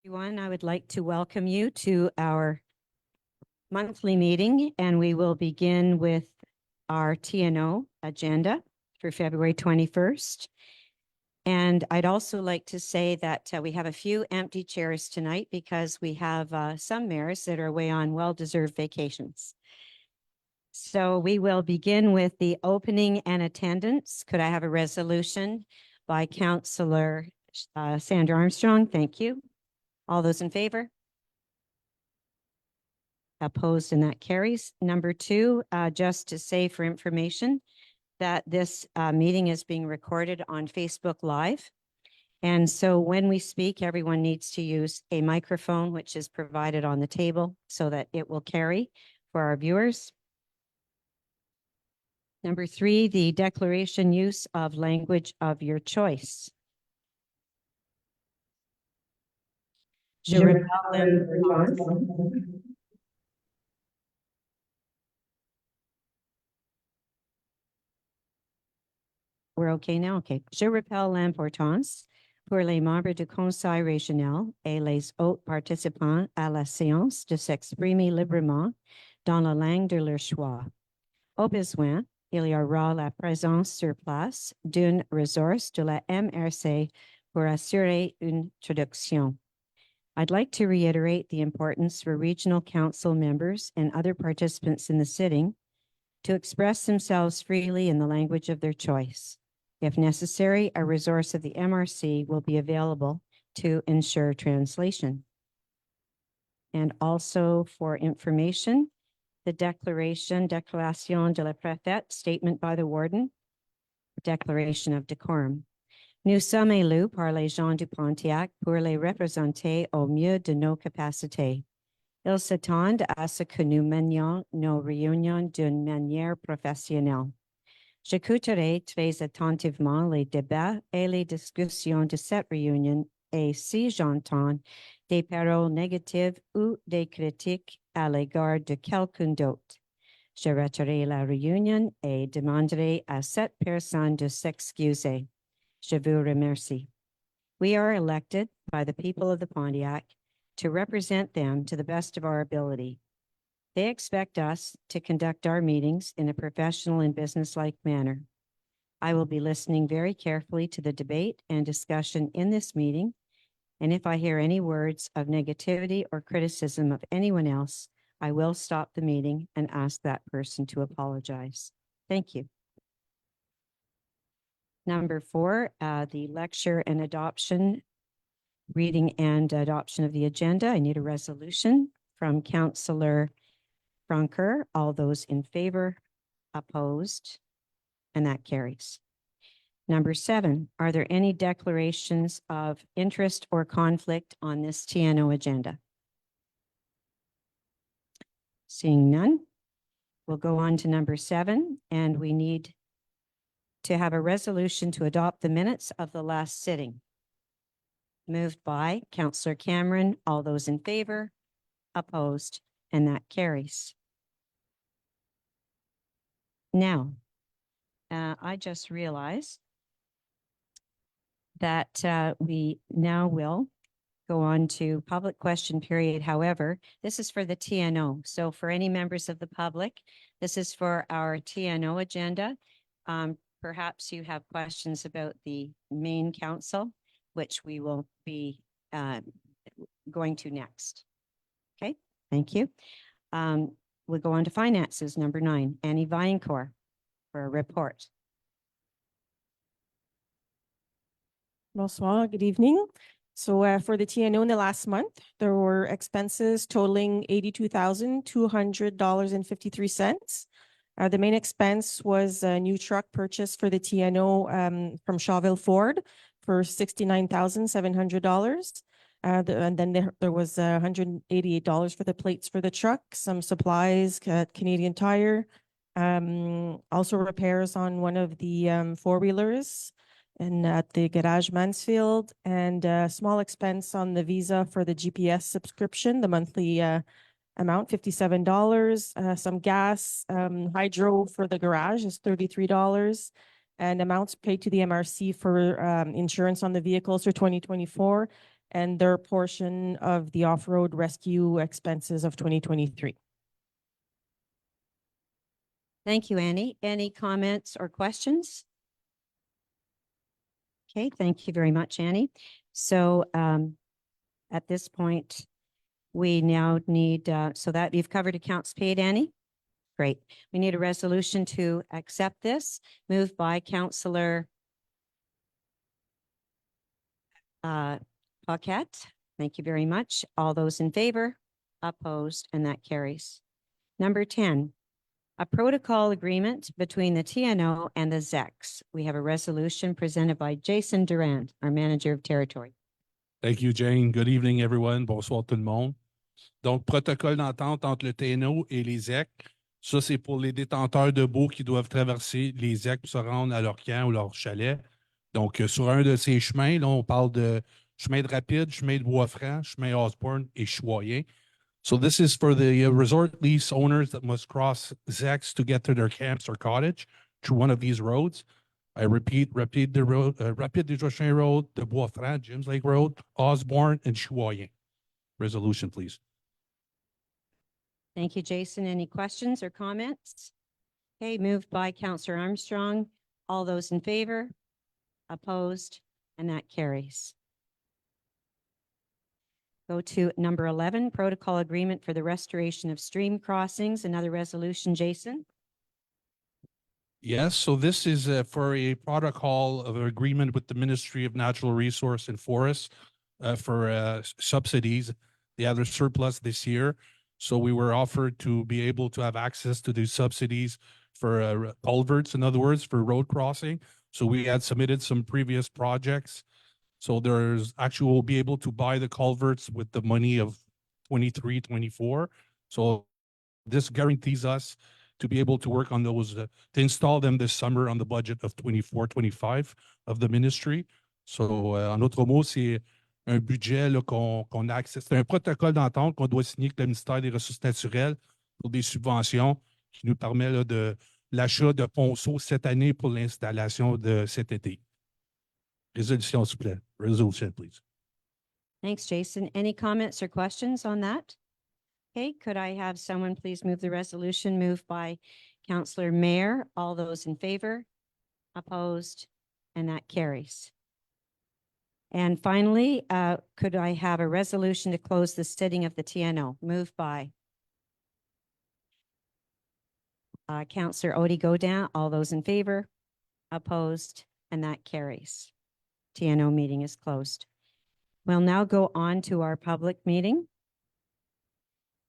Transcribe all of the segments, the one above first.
Everyone, I would like to welcome you to our monthly meeting, and we will begin with our TNO agenda for February 21st. And I'd also like to say that we have a few empty chairs tonight because we have some mayors that are away on well-deserved vacations. So we will begin with the opening and attendance. Could I have a resolution by Councillor Sandra Armstrong? Thank you. All those in favor? Opposed, and that carries. Number two, just to say for information that this meeting is being recorded on Facebook Live. And so when we speak, everyone needs to use a microphone, which is provided on the table so that it will carry for our viewers. Number three, the declaration use of language of your choice. Je rappelle We're okay now? Okay. Je rappelle l'importance pour les membres du conseil régional et les autres participants à la séance de s'exprimer librement dans la langue de leur choix. Au besoin, il y aura la présence sur place d'une ressource de la MRC pour assurer une traduction. I'd like to reiterate the importance for regional council members and other participants in the sitting to express themselves freely in the language of their choice. If necessary, a resource of the MRC will be available to ensure translation. And also for information, the Déclaration de la Préfète, statement by the warden, declaration of decorum. Nous sommes élus par les gens du Pontiac pour les représenter au mieux de nos capacités. Ils s'attendent à ce que nous menions nos réunions d'une manière professionnelle. J'écouterai très attentivement les débats et les discussions de cette réunion et si j'entends des paroles négatives ou des critiques à l'égard de quelqu'un d'autre, je retirerai la réunion et demanderai à cette personne de s'excuser. Je vous remercie. We are elected by the people of the Pontiac to represent them to the best of our ability. They expect us to conduct our meetings in a professional and businesslike manner. I will be listening very carefully to the debate and discussion in this meeting, and if I hear any words of negativity or criticism of anyone else, I will stop the meeting and ask that person to apologize. Thank you. Number four, the lecture and adoption, reading and adoption of the agenda. I need a resolution from Councillor Franker. All those in favor, opposed, and that carries. Number seven, are there any declarations of interest or conflict on this TNO agenda? Seeing none, we'll go on to number seven, and we need to have a resolution to adopt the minutes of the last sitting. Moved by Councillor Cameron. All those in favor, opposed, and that carries. Now, I just realized that we now will go on to public question period. However, this is for the TNO. So for any members of the public, this is for our TNO agenda. Perhaps you have questions about the main council, which we will be going to next. Okay, thank you. We'll go on to finances, number 9. Annie Viancourt for a report. Bonsoir, good evening. So for the TNO in the last month, there were expenses totaling $82,200.53. The main expense was a new truck purchase for the TNO from Shawville Ford for $69,700. And then there was $188 for the plates for the truck, some supplies at Canadian Tire, also repairs on one of the four-wheelers and at the Garage Mansfield, and a small expense on the Visa for the GPS subscription, the monthly amount, $57, some gas, hydro for the garage is $33, and amounts paid to the MRC for insurance on the vehicles for 2024, and their portion of the off-road rescue expenses of 2023. Thank you, Annie. Any comments or questions? Okay, thank you very much, Annie. So at this point, we now need, so that you've covered accounts paid, Annie? Great. We need a resolution to accept this, moved by Councillor Paquette. Thank you very much. All those in favor? Opposed? And that carries. Number 10, a protocol agreement between the TNO and the ZEX. We have a resolution presented by Jason Durand, our Manager of Territory. Thank you, Jane. Good evening, everyone. Bonsoir tout le monde. Donc, protocole d'entente entre le TNO et les ZEC. Ça, c'est pour les détenteurs de baux qui doivent traverser les ZEC pour se rendre à leur camp ou leur chalet. Donc, sur un de ces chemins, là, on parle de chemin de Rapide, chemin de Bois-Franc, chemin Osborne et Choyen. So this is for the resort lease owners that must cross ZECs to get to their camps or cottage through one of these roads. I repeat, Rapide the road, Rapide des Jochins Road, the Bois-Franc, James Lake Road, Osborne, and Choyen. Resolution, please. Thank you, Jason. Any questions or comments? Okay, moved by Councillor Armstrong. All those in favor? Opposed? And that carries. Go to number 11, protocol agreement for the restoration of stream crossings. Another resolution, Jason? Yes, so this is for a protocol of agreement with the Ministry of Natural Resource and Forests for subsidies. They had a surplus this year. So we were offered to be able to have access to these subsidies for culverts, in other words, for road crossing. So we had submitted some previous projects. So there's actually, we'll be able to buy the culverts with the money of 23, 24. So this guarantees us to be able to work on those, to install them this summer on the budget of 24, 25 of the ministry. So en autres mots, c'est un budget qu'on a accès. C'est un protocole d'entente qu'on doit signer avec le ministère des Ressources naturelles pour des subventions qui nous permet là, de l'achat de ponceaux cette année pour l'installation de cet été. Résolution, s'il vous plaît. Resolution, please. Thanks, Jason. Any comments or questions on that? Okay, could I have someone please move the resolution moved by Councillor Mayer? All those in favor? Opposed? And that carries. And finally, could I have a resolution to close the sitting of the TNO? Moved by Councillor Odie Godin. All those in favor? Opposed? And that carries. TNO meeting is closed. We'll now go on to our public meeting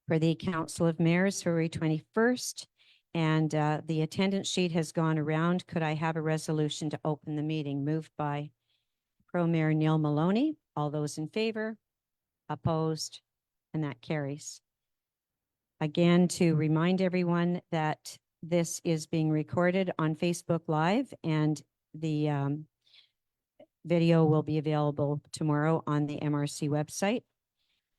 for the Council of Mayors, February 21st. And the attendance sheet has gone around. Could I have a resolution to open the meeting? Moved by Pro Mayor Neil Maloney. All those in favor? Opposed? And that carries. Again, to remind everyone that this is being recorded on Facebook Live, and the video will be available tomorrow on the MRC website.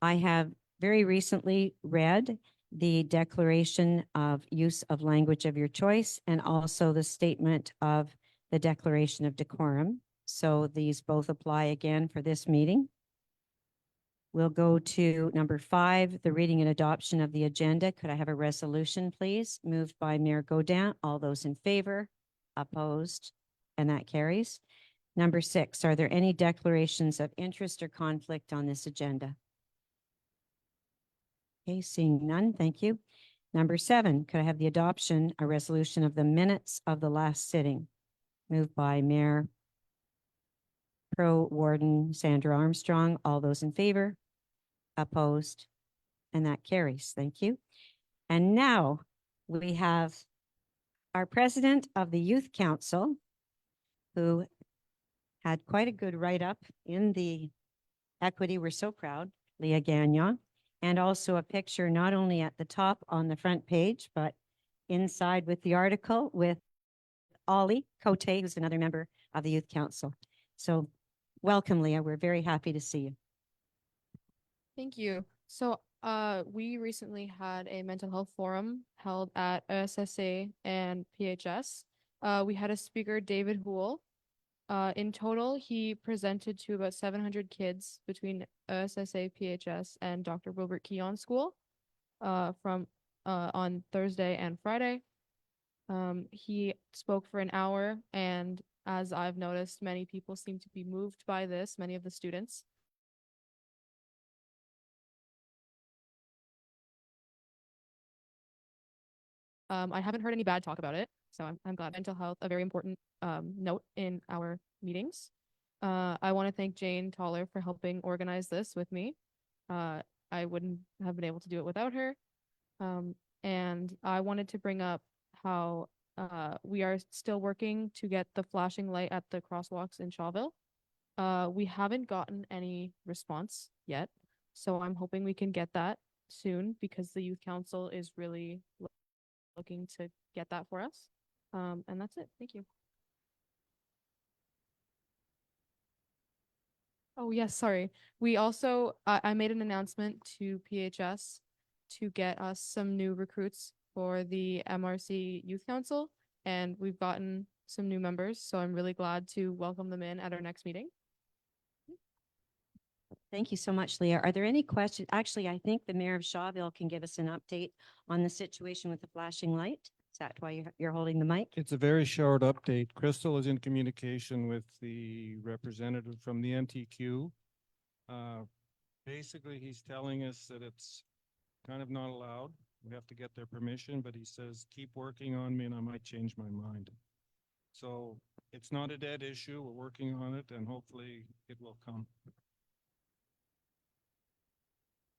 I have very recently read the Declaration of Use of Language of Your Choice and also the statement of the Declaration of Decorum. So these both apply again for this meeting. We'll go to number 5, the reading and adoption of the agenda. Could I have a resolution, please? Moved by Mayor Godin. All those in favor? Opposed? And that carries. Number 6, are there any declarations of interest or conflict on this agenda? Okay, seeing none, thank you. Number 7, could I have the adoption, a resolution of the minutes of the last sitting? Moved by Mayor Pro Warden Sandra Armstrong. All those in favor? Opposed? And that carries. Thank you. And now we have our president of the Youth Council, who had quite a good write-up in the Equity. We're so proud, Leah Gagnon, and also a picture not only at the top on the front page, but inside with the article with Ollie Cote, who's another member of the Youth Council. So welcome, Leah. We're very happy to see you. Thank you. So we recently had a mental health forum held at SSA and PHS. We had a speaker, David Houle, In total, he presented to about 700 kids between OSSA, PHS, and Dr. Wilbert Keon School from on Thursday and Friday. He spoke for an hour, and as I've noticed, many people seem to be moved by this, many of the students. I haven't heard any bad talk about it, so I'm glad. Mental health, a very important note in our meetings. I want to thank Jane Toller for helping organize this with me. I wouldn't have been able to do it without her. And I wanted to bring up how we are still working to get the flashing light at the crosswalks in Shawville. We haven't gotten any response yet, so I'm hoping we can get that soon because the youth council is really looking to get that for us. And that's it. Thank you. Oh, yes, sorry. We also, I made an announcement to PHS to get us some new recruits for the MRC Youth Council, and we've gotten some new members, so I'm really glad to welcome them in at our next meeting. Thank you so much, Leah. Are there any questions? Actually, I think the mayor of Shawville can give us an update on the situation with the flashing light. Is that why you're holding the mic? It's a very short update. Crystal is in communication with the representative from the MTQ. Basically, he's telling us that it's kind of not allowed. We have to get their permission, but he says, keep working on me and I might change my mind. So it's not a dead issue. We're working on it and hopefully it will come.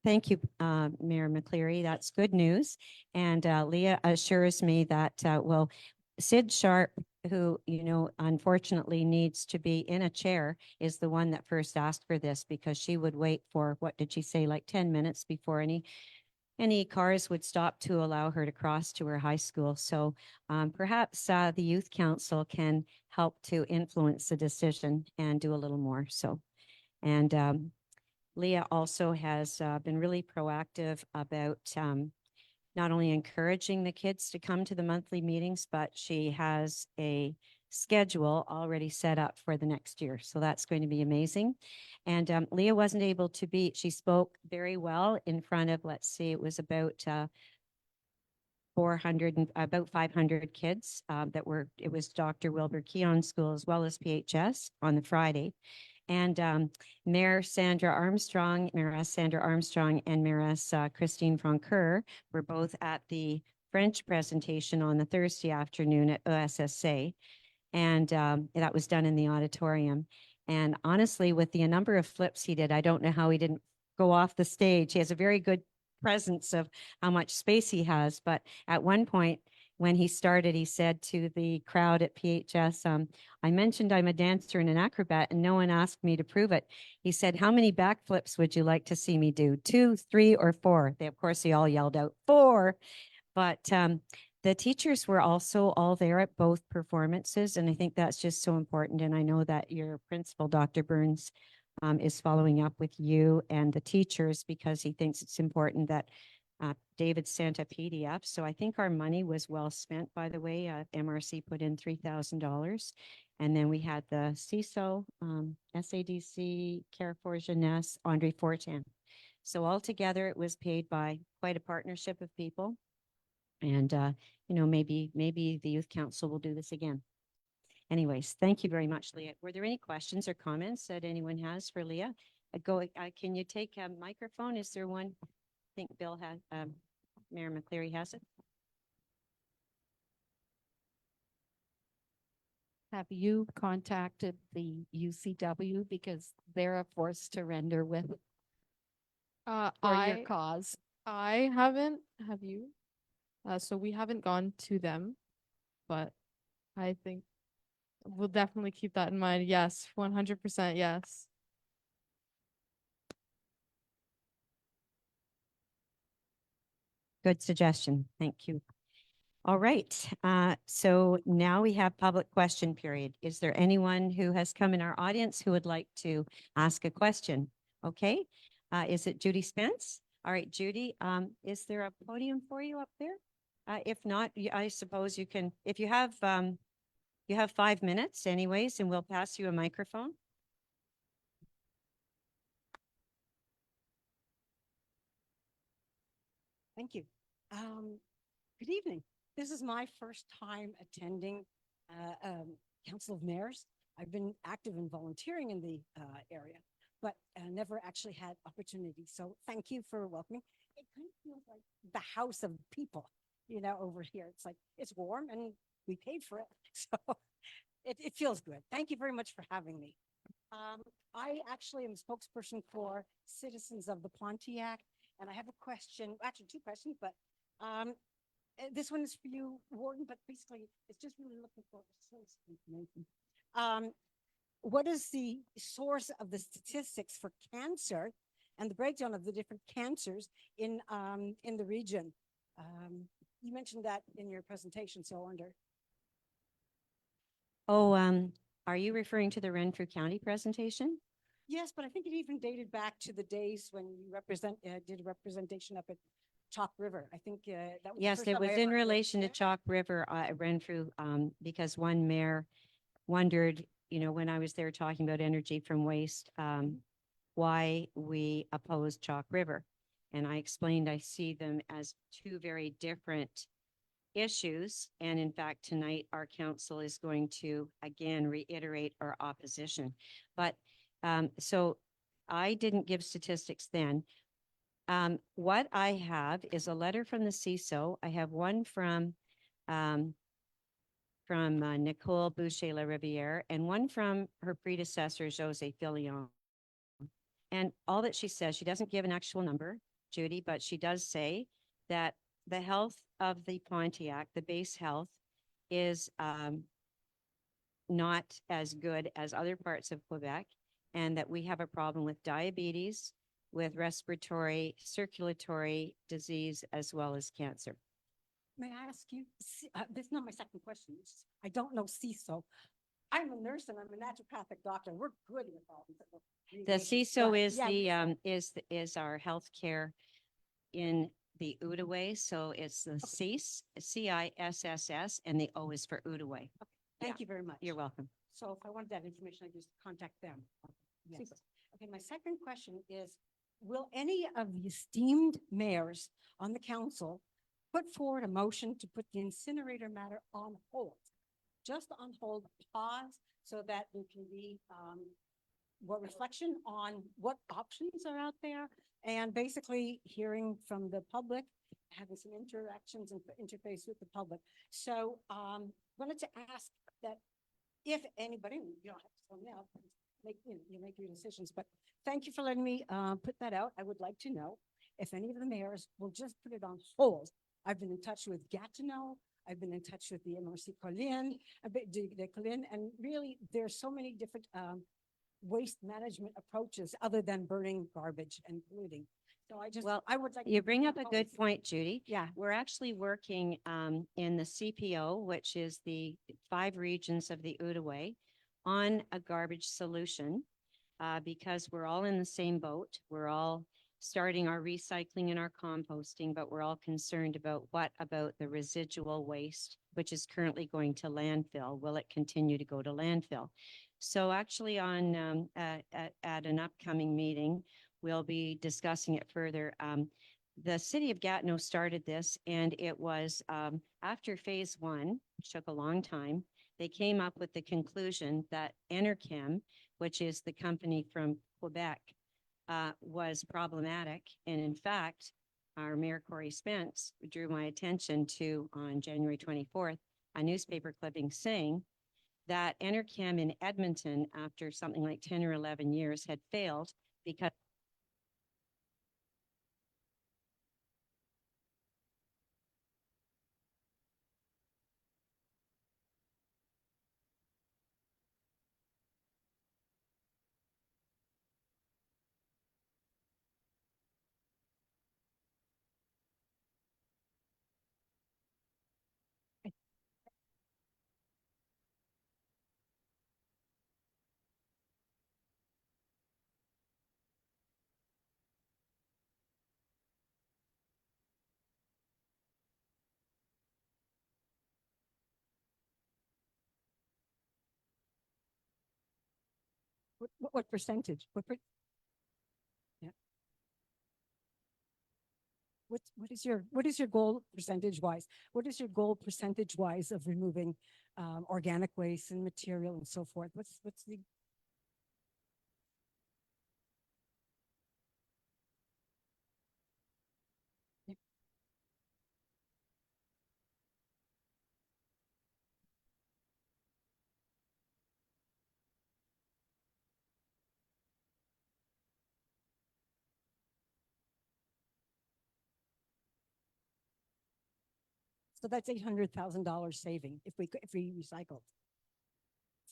Thank you, Mayor McCleary. That's good news. And Leah assures me that, well, Sid Sharp, who, you know, unfortunately needs to be in a chair, is the one that first asked for this because she would wait for, what did she say, like 10 minutes before any cars would stop to allow her to cross to her high school. So perhaps the youth council can help to influence the decision and do a little more. So, and Leah also has been really proactive about not only encouraging the kids to come to the monthly meetings, but she has a schedule already set up for the next year. So that's going to be amazing. And Leah wasn't able to be, she spoke very well in front of, let's see, it was about 400 and about 500 kids it was Dr. Wilbur Keon School as well as PHS on the Friday. And Mayoress Sandra Armstrong and Mayoress Christine Francoeur were both at the French presentation on the Thursday afternoon at OSSA. And that was done in the auditorium. And honestly, with the number of flips he did, I don't know how he didn't go off the stage. He has a very good presence of how much space he has. But at one point, when he started, he said to the crowd at PHS, I mentioned I'm a dancer and an acrobat, and no one asked me to prove it. He said, how many backflips would you like to see me do? 2, 3, or 4? Of course, they all yelled out 4. But the teachers were also all there at both performances, and I think that's just so important. And I know that your principal, Dr. Burns, is following up with you and the teachers because he thinks it's important that David sent a PDF. So I think our money was well spent, by the way. MRC put in $3,000. And then we had the CISO, SADC, Care for Jeunesse, Andre Fortin. So altogether, it was paid by quite a partnership of people. And, you know, maybe the Youth Council will do this again. Anyways, thank you very much, Leah. Were there any questions or comments that anyone has for Leah? Can you take a microphone? Is there one? I think Bill had, Mayor McCleary has it. Have you contacted the UCW because they're a force to render with for your cause? I haven't. Have you? So we haven't gone to them, but I think we'll definitely keep that in mind. Yes, 100% yes. Good suggestion. Thank you. All right. So now we have public question period. Is there anyone who has come in our audience who would like to ask a question? Okay. Is it Judy Spence? All right, Judy, is there a podium for you up there? If not, I suppose you can, if you have You have 5 minutes anyways, and we'll pass you a microphone. Thank you. Good evening. This is my first time attending Council of Mayors. I've been active in volunteering in the area, but never actually had opportunity. So thank you for welcoming. It kind of feels like the house of people, you know, over here. It's like, it's warm and we paid for it. So it feels good. Thank you very much for having me. I actually am a spokesperson for citizens of the Pontiac, and I have a question, actually 2 questions, but this one is for you, Warden, but basically it's just really looking for source information. What is the source of the statistics for cancer and the breakdown of the different cancers in the region? You mentioned that in your presentation, so I wonder. Oh, are you referring to the Renfrew County presentation? Yes, but I think it even dated back to the days when you did a representation up at Chalk River. I think that was the Yes, first it time I was in ever heard relation to it. Chalk River at Renfrew, because one mayor wondered, you know, when I was there talking about energy from waste, why we opposed Chalk River. And I explained I see them as 2 very different issues. And in fact, tonight our council is going to again reiterate our opposition. But so I didn't give statistics then. What I have is a letter from the CISO. I have one from Nicole Boucher-Lariviere and one from her predecessor, Jose Filion. And all that she says, she doesn't give an actual number, Judy, but she does say that the health of the Pontiac, the base health, is not as good as other parts of Quebec, and that we have a problem with diabetes, with respiratory, circulatory disease, as well as cancer. May I ask you, this is not my second question. I don't know CISO. I'm a nurse and I'm a naturopathic doctor. We're good with all these. The CISO But, is yeah, is our healthcare in the Outaouais, so it's the CISS, CISSS, and the O is for Outaouais. Thank you very much. You're welcome. So if I want that information, I just contact them. Yes. Super. Okay, my second question is, will any of the esteemed mayors on the council put forward a motion to put the incinerator matter on hold? Just on hold, pause, so that there can be what reflection on what options are out there, and basically hearing from the public, having some interactions and interface with the public. So wanted to ask that if anybody, you don't have to tell me now, you make your decisions, but thank you for letting me put that out. I would like to know if any of the mayors will just put it on hold. I've been in touch with Gatineau. I've been in touch with the MRC Colin, and really there's so many different waste management approaches other than burning garbage and polluting. So I would like. You bring up a good point, Judy. Yeah. We're actually working in the CPO, which is the 5 regions of the Outaouais, on a garbage solution because we're all in the same boat. We're all starting our recycling and our composting, but we're all concerned about what about the residual waste, which is currently going to landfill. Will it continue to go to landfill? So actually on at an upcoming meeting, we'll be discussing it further. The city of Gatineau started this, and it was after phase 1, which took a long time, they came up with the conclusion that Enerchem, which is the company from Quebec, was problematic. And in fact, our Mayor Corey Spence drew my attention to, on January 24th, a newspaper clipping saying that Enerchem in Edmonton, after something like 10 or 11 years, had failed because What percentage? Yeah. What is your goal percentage wise? What is your goal percentage wise of removing organic waste and material and so forth? What's the Yeah. So that's $800,000 saving if we recycled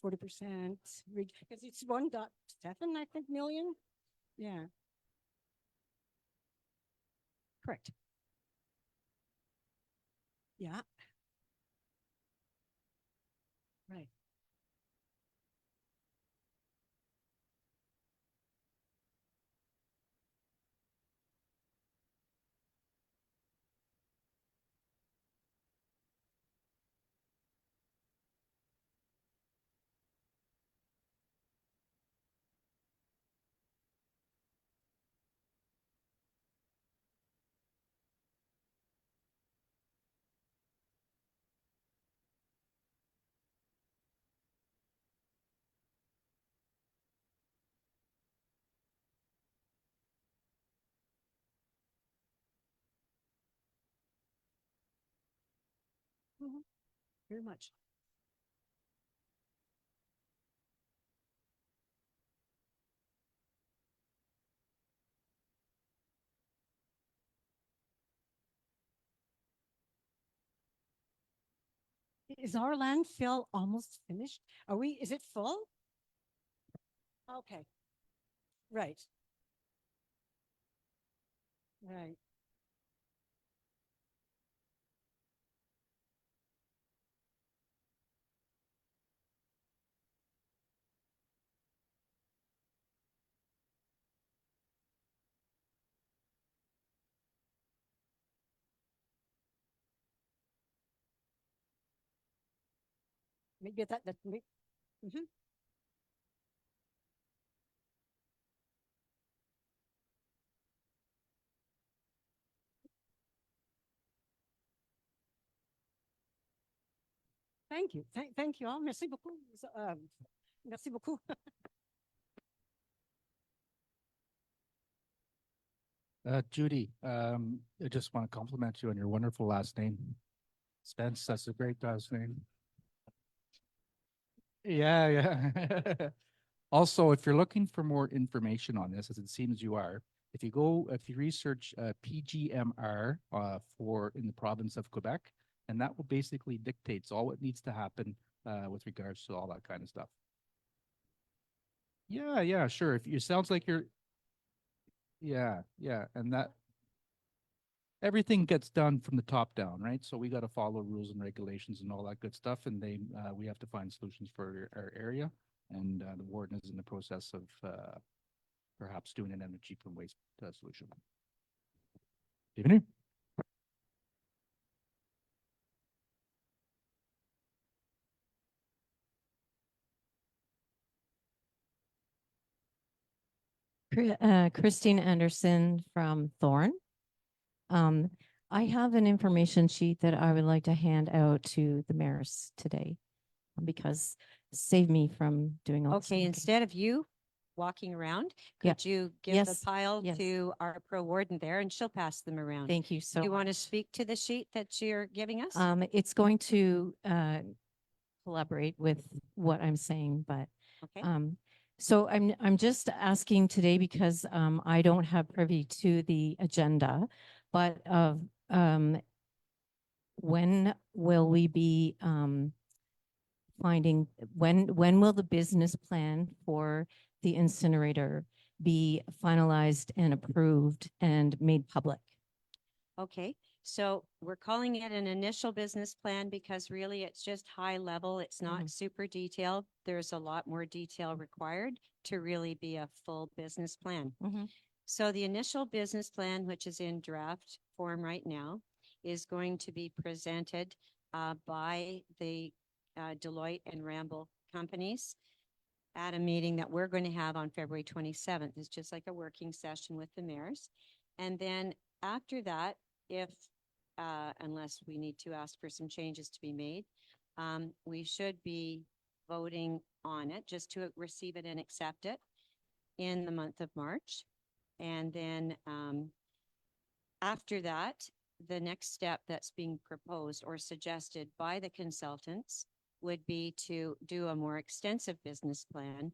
40%, because it's 1.7, I think, million. Yeah. Correct. Yeah. Right. Mhm. Very much. Is our landfill almost finished? Is it full? Okay. Right. Right. Maybe mhm. Thank you. Thank you all. Merci beaucoup. Merci beaucoup. Judy, I just want to compliment you on your wonderful last name. Spence, that's a great last name. Yeah, yeah. Also, if you're looking for more information on this, as it seems you are, if you research PGMR for in the province of Quebec, and that will basically dictates all what needs to happen with regards to all that kind of stuff. Yeah, yeah, sure. If you sounds like you're, yeah, yeah, and that everything gets done from the top down, right? So we got to follow rules and regulations and all that good stuff, and we have to find solutions for our area. And the warden is in the process of perhaps doing an energy from waste solution. Evening. Christine Anderson from Thorn. I have an information sheet that I would like to hand out to the mayors today because save me from doing all this. Okay, instead of you walking around, Yeah. could you give Yes, the pile yes. to our pro warden there and she'll pass them around? Thank you so You want to much. speak to the sheet that you're giving us? It's going to collaborate with what I'm saying, but Okay. so I'm just asking today because I don't have privy to the agenda, but when will we be finding when will the business plan for the incinerator be finalized and approved and made public? Okay, so we're calling it an initial business plan because really it's just high level. It's not Mhm. super detailed. There's a lot more detail required to really be a full business plan. Mhm. So the initial business plan, which is in draft form right now, is going to be presented by the Deloitte and Ramble companies. at a meeting that we're going to have on February 27th. It's just like a working session with the mayors. And then after that, if, unless we need to ask for some changes to be made, we should be voting on it just to receive it and accept it in the month of March. And then after that, the next step that's being proposed or suggested by the consultants would be to do a more extensive business plan,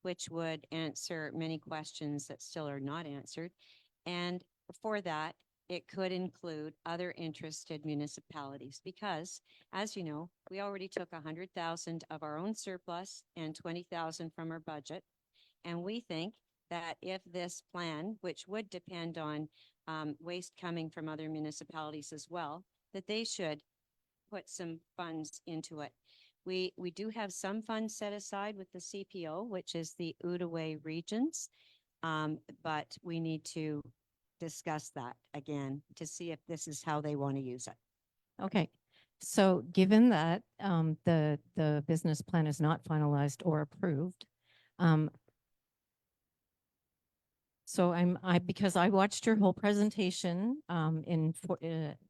which would answer many questions that still are not answered. And for that, it could include other interested municipalities because, as you know, we already took 100,000 of our own surplus and 20,000 from our budget. And we think that if this plan, which would depend on waste coming from other municipalities as well, that they should put some funds into it. We do have some funds set aside with the CPO, which is the Outaouais regions, but we need to discuss that again to see if this is how they want to use it. Okay. So given that the business plan is not finalized or approved, so because I watched your whole presentation in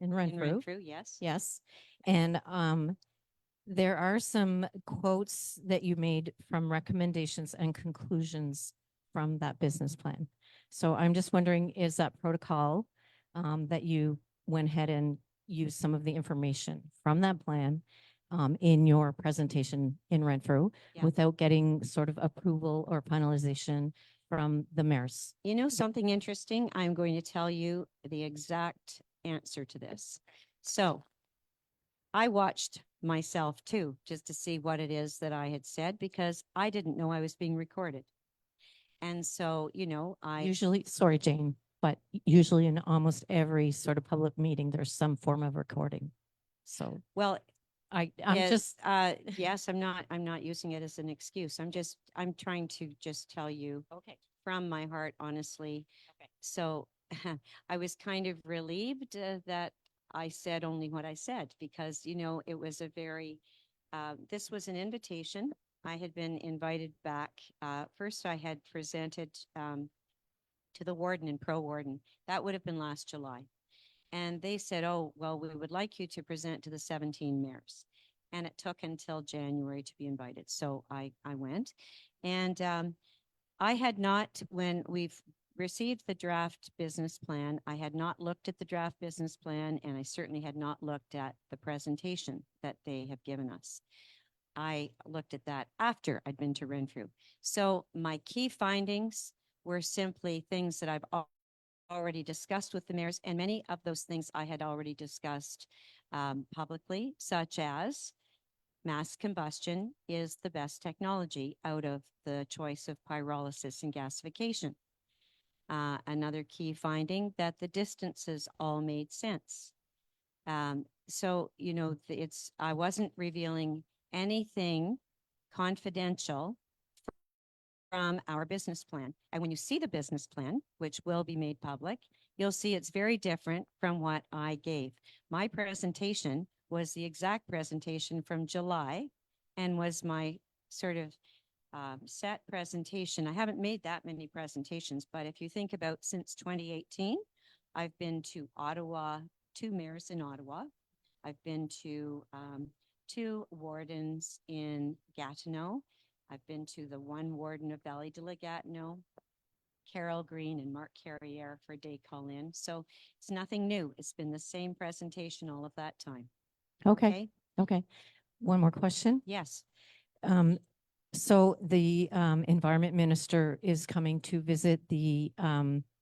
Renfrew. Renfrew, yes. Yes. And there are some quotes that you made from recommendations and conclusions from that business plan. So I'm just wondering, is that protocol that you went ahead and used some of the information from that plan in your presentation in Renfrew Yeah. without getting sort of approval or finalization from the mayors? You know, something interesting, I'm going to tell you the exact answer to this. So I watched myself too, just to see what it is that I had said, because I didn't know I was being recorded. And so, you know, Usually, sorry, Jane, but usually in almost every sort of public meeting, there's some form of recording. So, well, I'm yes, just, yes, I'm not using it as an excuse. I'm trying to just tell you okay. from my heart, honestly. Okay. So I was kind of relieved that I said only what I said, because, you know, it was a very, this was an invitation. I had been invited back. First, I had presented to the warden and pro-warden. That would have been last July. And they said, oh, well, we would like you to present to the 17 mayors. And it took until January to be invited. So I went. And I had not, when we've received the draft business plan, I had not looked at the draft business plan, and I certainly had not looked at the presentation that they have given us. I looked at that after I'd been to Renfrew. So my key findings were simply things that I've already discussed with the mayors, and many of those things I had already discussed publicly, such as mass combustion is the best technology out of the choice of pyrolysis and gasification. Another key finding, that the distances all made sense. So, you know, I wasn't revealing anything confidential from our business plan. And when you see the business plan, which will be made public, you'll see it's very different from what I gave. My presentation was the exact presentation from July and was my sort of set presentation. I haven't made that many presentations, but if you think about since 2018, I've been to Ottawa, 2 mayors in Ottawa. I've been to 2 wardens in Gatineau. I've been to the 1 warden of Valley de la Gatineau, Carol Green and Mark Carriere for day call in. So it's nothing new. It's been the same presentation all of that time. Okay. Okay. One more question. Yes. So the environment minister is coming to visit the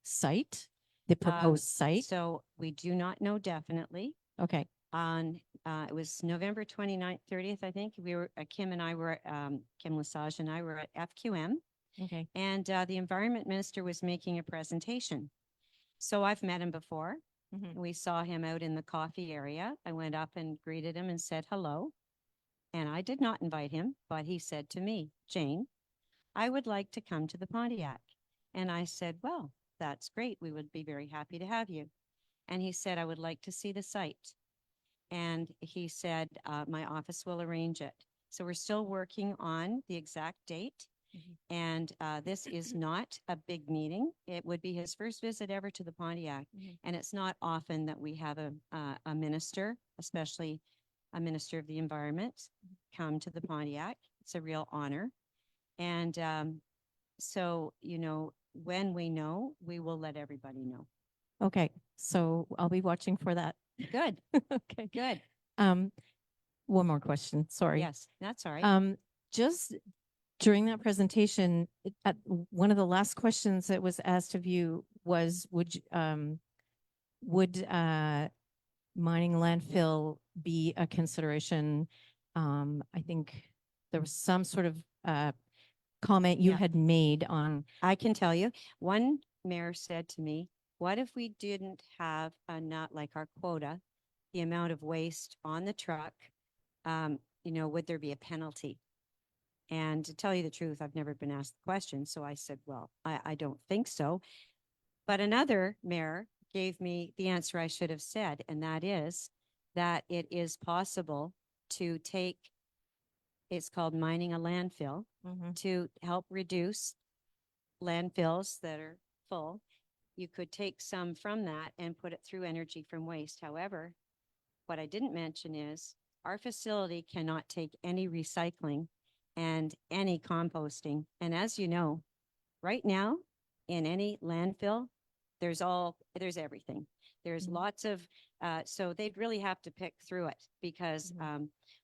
site, the proposed site. So we do not know definitely. Okay. On it was November 29th, 30th, I think. We were Kim and I were Kim Lesage and I were at FQM. Okay. And the environment minister was making a presentation. So I've met him before. Mhm. We saw him out in the coffee area. I went up and greeted him and said hello. And I did not invite him, but he said to me, Jane, I would like to come to the Pontiac. And I said, well, that's great. We would be very happy to have you. And he said, I would like to see the site. And he said, my office will arrange it. So we're still working on the exact date. And this is not a big meeting. It would be his first visit ever to the Pontiac. And it's not often that we have a minister, especially a minister of the environment, come to the Pontiac. It's a real honor. And so, you know, when we know, we will let everybody know. Okay, so I'll be watching for that. Good, Okay. good. One more question, sorry. Yes, that's all right. Just during that presentation, one of the last questions that was asked of you was, would mining landfill be a consideration? I think there was some sort of comment you Yeah. had made on. I can tell you, one mayor said to me, what if we didn't have not like our quota, the amount of waste on the truck? You know, would there be a penalty? And to tell you the truth, I've never been asked the question. So I said, well, I don't think so. But another mayor gave me the answer I should have said, and that is that it is possible to take, it's called mining a landfill, to help reduce landfills that are full. You could take some from that and put it through energy from waste. However, what I didn't mention is our facility cannot take any recycling and any composting. And as you know, right now in any landfill, there's everything. There's lots of, so they'd really have to pick through it because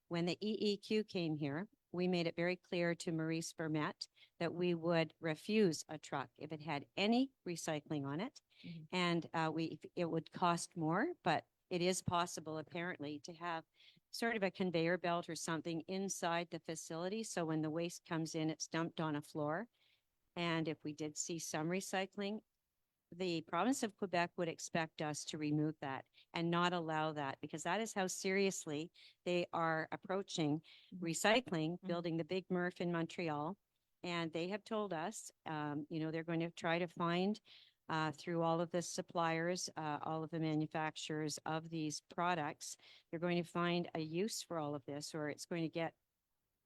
when the EEQ came here, we made it very clear to Maurice Vermette that we would refuse a truck if it had any recycling on it. And it would cost more, but it is possible apparently to have sort of a conveyor belt or something inside the facility. So when the waste comes in, it's dumped on a floor. And if we did see some recycling, the province of Quebec would expect us to remove that and not allow that, because that is how seriously they are approaching recycling, building the big MRF in Montreal. And they have told us, you know, they're going to try to find through all of the suppliers, all of the manufacturers of these products, they're going to find a use for all of this, or it's going to get,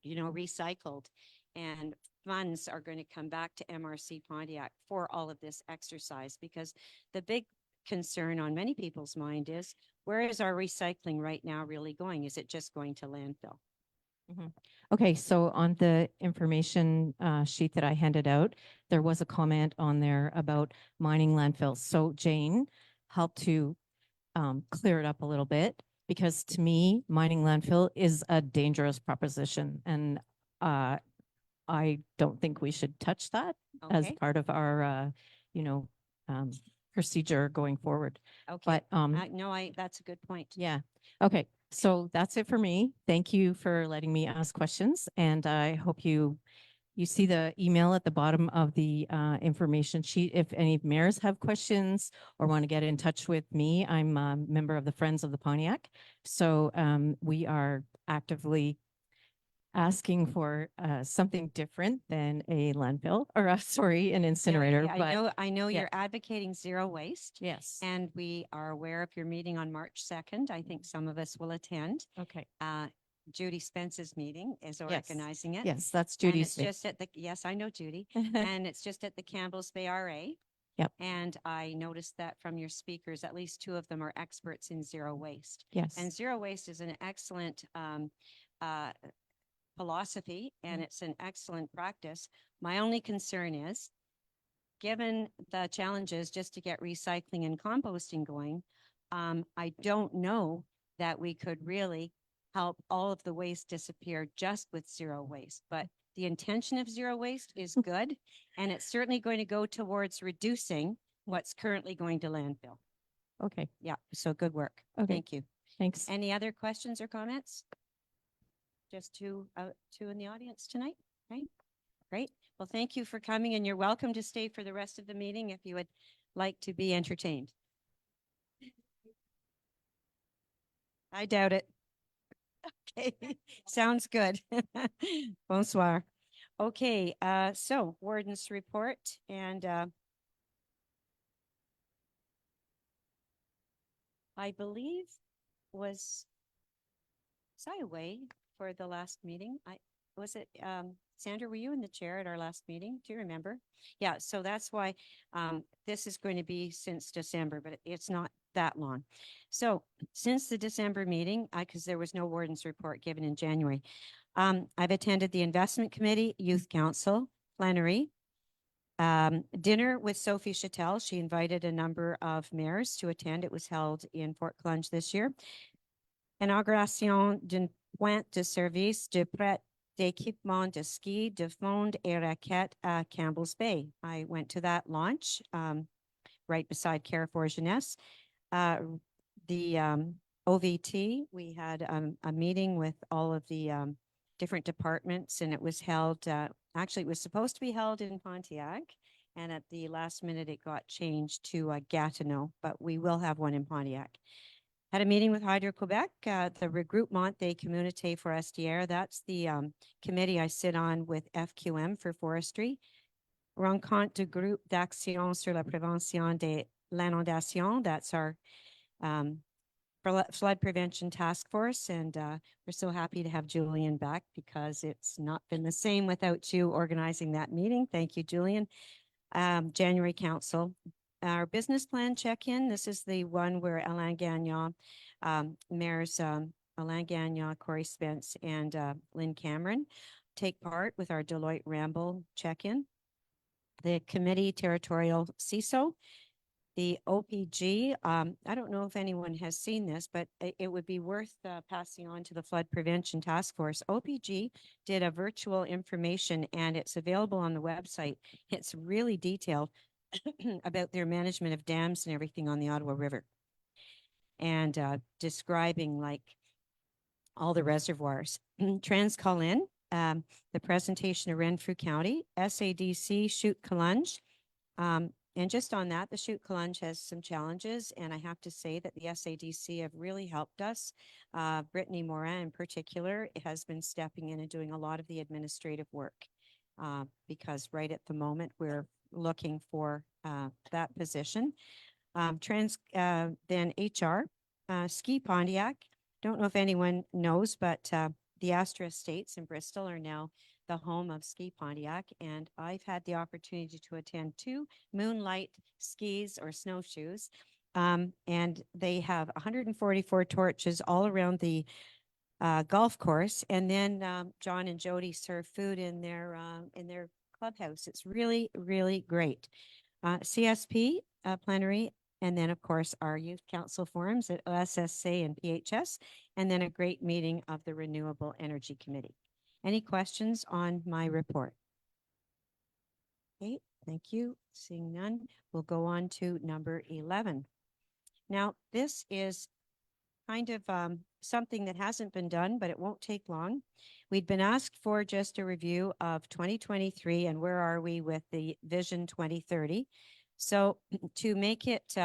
you know, recycled. And funds are going to come back to MRC Pontiac for all of this exercise, because the big concern on many people's mind is, where is our recycling right now really going? Is it just going to landfill? Okay, so on the information sheet that I handed out, there was a comment on there about mining landfills. So Jane helped to clear it up a little bit, because to me, mining landfill is a dangerous proposition. And I don't think we should touch that as Okay. part of our, you know, procedure going forward. Okay. But No, that's a good point. yeah. Okay. So that's it for me. Thank you for letting me ask questions. And I hope you see the email at the bottom of the information sheet. If any mayors have questions or want to get in touch with me, I'm a member of the Friends of the Pontiac. So we are actively asking for something different than a landfill, or an incinerator. Yeah, I know yeah. you're advocating zero waste. Yes. And we are aware of your meeting on March 2nd. I think some of us will attend. Okay. Judy Spence's meeting is Yes. organizing it. Yes, that's And Judy's. it's just at the, yes, I know Judy. And it's just at the Campbell's Bay RA. Yep. And I noticed that from your speakers, at least 2 of them are experts in zero waste. Yes. And zero waste is an excellent philosophy, and it's an excellent practice. My only concern is, given the challenges just to get recycling and composting going, I don't know that we could really help all of the waste disappear just with zero waste. But the intention of zero waste is good, and it's certainly going to go towards reducing what's currently going to landfill. Okay. Yeah, so good work. Okay. Thank you. Thanks. Any other questions or comments? Just two in the audience tonight, right? Great. Well, thank you for coming, and you're welcome to stay for the rest of the meeting if you would like to be entertained. I doubt it. Okay, sounds good. Bonsoir. Okay, so Warden's report, and I believe was I away for the last meeting? Was it Sandra, were you in the chair at our last meeting? Do you remember? Yeah, so that's why this is going to be since December, but it's not that long. So since the December meeting, because there was no warden's report given in January, I've attended the investment committee, youth council, plenary, dinner with Sophie Chattel. She invited a number of mayors to attend. It was held in Fort Clunge this year. Inauguration d'une pointe de service de prêt d'équipement de ski, de fond et raquette à Campbell's Bay. I went to that launch right beside Carrefour Jeunesse. The OVT, we had a meeting with all of the different departments, and it was held, actually, it was supposed to be held in Pontiac, and at the last minute, it got changed to Gatineau, but we will have one in Pontiac. Had a meeting with Hydro-Quebec, the Regroupement des Communautés Forestières. That's the committee I sit on with FQM for forestry. Rencontre du groupe d'action sur la prévention de l'inondation. That's our flood prevention task force. And we're so happy to have Julian back because it's not been the same without you organizing that meeting. Thank you, Julian. January Council. Our business plan check-in, this is the one where Alain Gagnon, mayors Alain Gagnon, Corey Spence, and Lynn Cameron take part with our Deloitte Ramble check-in. The committee territorial CISO, the OPG, I don't know if anyone has seen this, but it would be worth passing on to the Flood Prevention Task Force. OPG did a virtual information and it's available on the website. It's really detailed about their management of dams and everything on the Ottawa River and describing like all the reservoirs. Transcolin, the presentation of Renfrew County, SADC, Chute Collunge. And just on that, the Chute Collunge has some challenges, and I have to say that the SADC have really helped us. Brittany Morin in particular has been stepping in and doing a lot of the administrative work because right at the moment we're looking for that position. Then HR, Ski Pontiac. Don't know if anyone knows, but the Astra Estates in Bristol are now the home of Ski Pontiac, and I've had the opportunity to attend 2 moonlight skis or snowshoes, and they have 144 torches all around the golf course, and then John and Jody serve food in their clubhouse. It's really, really great. CSP plenary, and then of course our youth council forums at OSSA and PHS, and then a great meeting of the Renewable Energy Committee. Any questions on my report? Okay, thank you. Seeing none, we'll go on to number 11. Now, this is kind of something that hasn't been done, but it won't take long. We'd been asked for just a review of 2023 and where are we with the Vision 2030. So to make it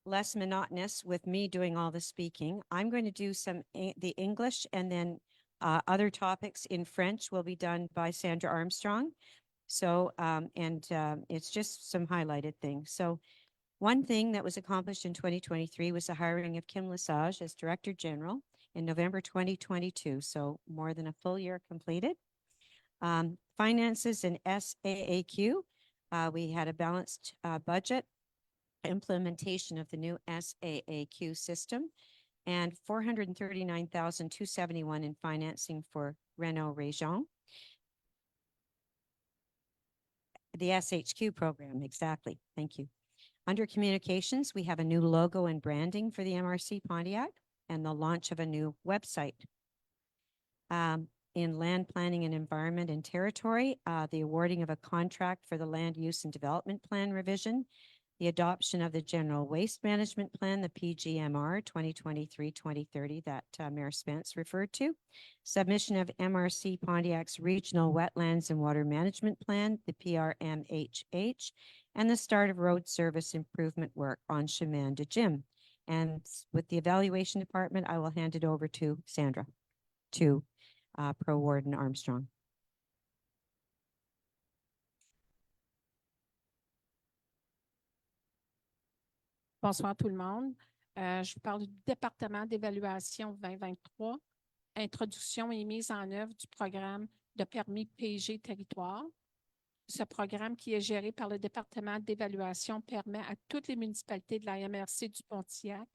less monotonous with me doing all the speaking, I'm going to do the English, and then other topics in French will be done by Sandra Armstrong. So, it's just some highlighted things. So one thing that was accomplished in 2023 was the hiring of Kim Lesage as Director General in November 2022. So more than a full year completed. Finances and SAAQ. We had a balanced budget, implementation of the new SAAQ system, and $439,271 in financing for Réunion Région. The SHQ program, exactly. Thank you. Under communications, we have a new logo and branding for the MRC Pontiac and the launch of a new website. In land planning and environment and territory, the awarding of a contract for the land use and development plan revision, the adoption of the general waste management plan, the PGMR 2023-2030 that Mayor Spence referred to, submission of MRC Pontiac's regional wetlands and water management plan, the PRMHH, and the start of road service improvement work on Chemin de Jim. And with the evaluation department, I will hand it over to Sandra, to Pro Warden Armstrong. Bonsoir tout le monde. Je vous parle du département d'évaluation 2023, introduction et mise en œuvre du programme de permis PG Territoire. Ce programme, qui est géré par le département d'évaluation, permet à toutes les municipalités de la MRC du Pontiac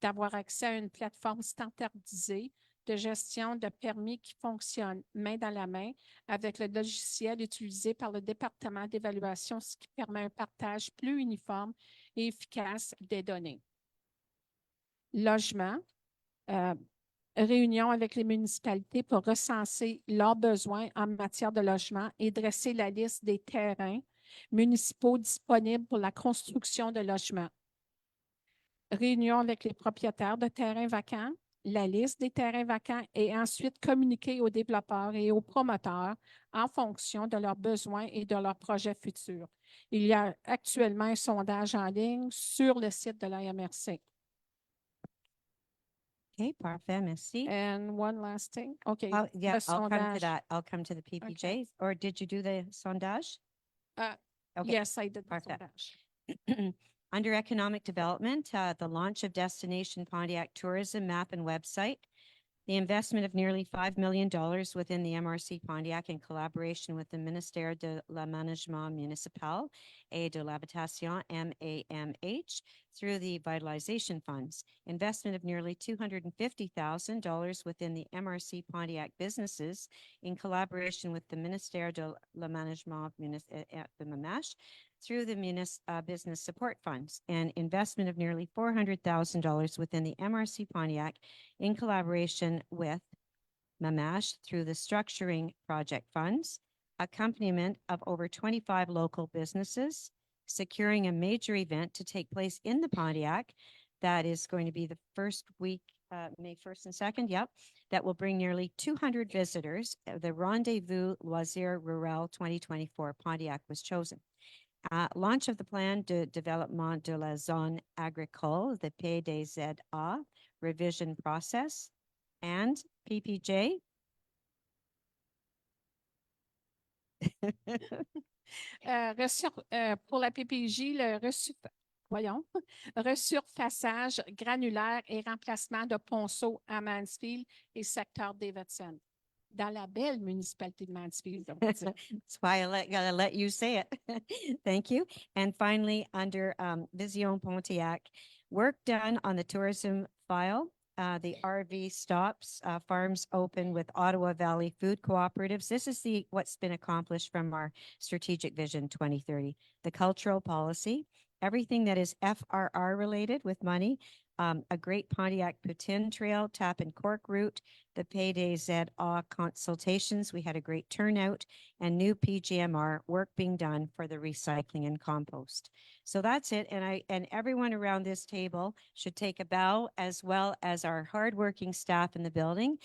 d'avoir accès à une plateforme standardisée de gestion de permis qui fonctionne main dans la main avec le logiciel utilisé par le département d'évaluation, ce qui permet un partage plus uniforme et efficace des données. Logement, réunion avec les municipalités pour recenser leurs besoins en matière de logement et dresser la liste des terrains municipaux disponibles pour la construction de logements. Réunion avec les propriétaires de terrains vacants, la liste des terrains vacants et ensuite communiquer aux développeurs et aux promoteurs en fonction de leurs besoins et de leurs projets futurs. Il y a actuellement un sondage en ligne sur le site de la MRC. Okay, parfait, merci. And one last thing. Okay. Oh, yeah, le I'll come to sondage. that. I'll come to the PPJ. Or did you do the sondage? Okay. Yes, I did the Perfect. sondage. Under economic development, the launch of Destination Pontiac Tourism Map and website, the investment of nearly $5 million within the MRC Pontiac in collaboration with the Ministère de l'Aménagement Municipal et de l'Habitation, MAMH, through the vitalization funds, investment of nearly $250,000 within the MRC Pontiac businesses in collaboration with the Ministère de l'Aménagement Municipal, through the business support funds, and investment of nearly $400,000 within the MRC Pontiac in collaboration with MAMASH through the structuring project funds, accompaniment of over 25 local businesses, securing a major event to take place in the Pontiac. That is going to be the first week, May 1st and 2nd, yep, that will bring nearly 200 visitors. The Rendezvous Loisirs Rural 2024 Pontiac was chosen. Launch of the plan de développement de la zone agricole, the PDZA, revision process, and PPJ. Pour la PPJ, le resurfaçage granulaire et remplacement de ponceau à Mansfield et secteur d'Evetson. Dans la belle municipalité de Mansfield. That's why gotta let you say it. Thank you. And finally, under Vision Pontiac, work done on the tourism file. The RV stops, farms open with Ottawa Valley Food Cooperatives. This is what's been accomplished from our Strategic Vision 2030. The cultural policy, everything that is FRR related with money, a great Pontiac Poutine Trail, tap and cork route, the Payday ZA consultations. We had a great turnout, and new PGMR work being done for the recycling and compost. So that's it. And everyone around this table should take a bow, as well as our hardworking staff in the building,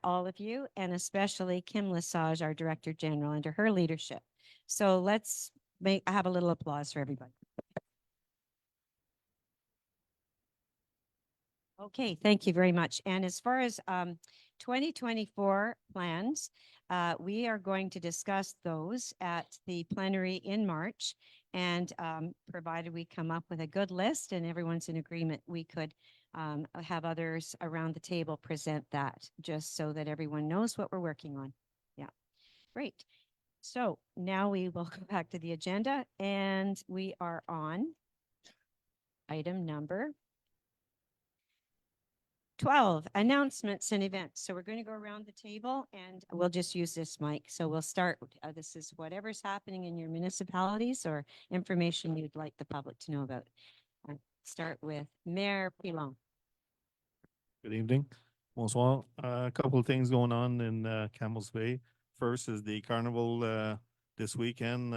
all of you, and especially Kim Lesage, our Director General, under her leadership. So let's have a little applause for everybody. Okay, thank you very much. And as far as 2024 plans, we are going to discuss those at the plenary in March. And provided we come up with a good list and everyone's in agreement, we could have others around the table present that, just so that everyone knows what we're working on. Yeah, great. So now we will go back to the agenda, and we are on item number 12, announcements and events. So we're going to go around the table, and we'll just use this mic. So we'll start. This is whatever's happening in your municipalities or information you'd like the public to know about. Start with Mayor Pilon. Good evening. Bonsoir. A couple of things going on in Campbell's Bay. First is the carnival this weekend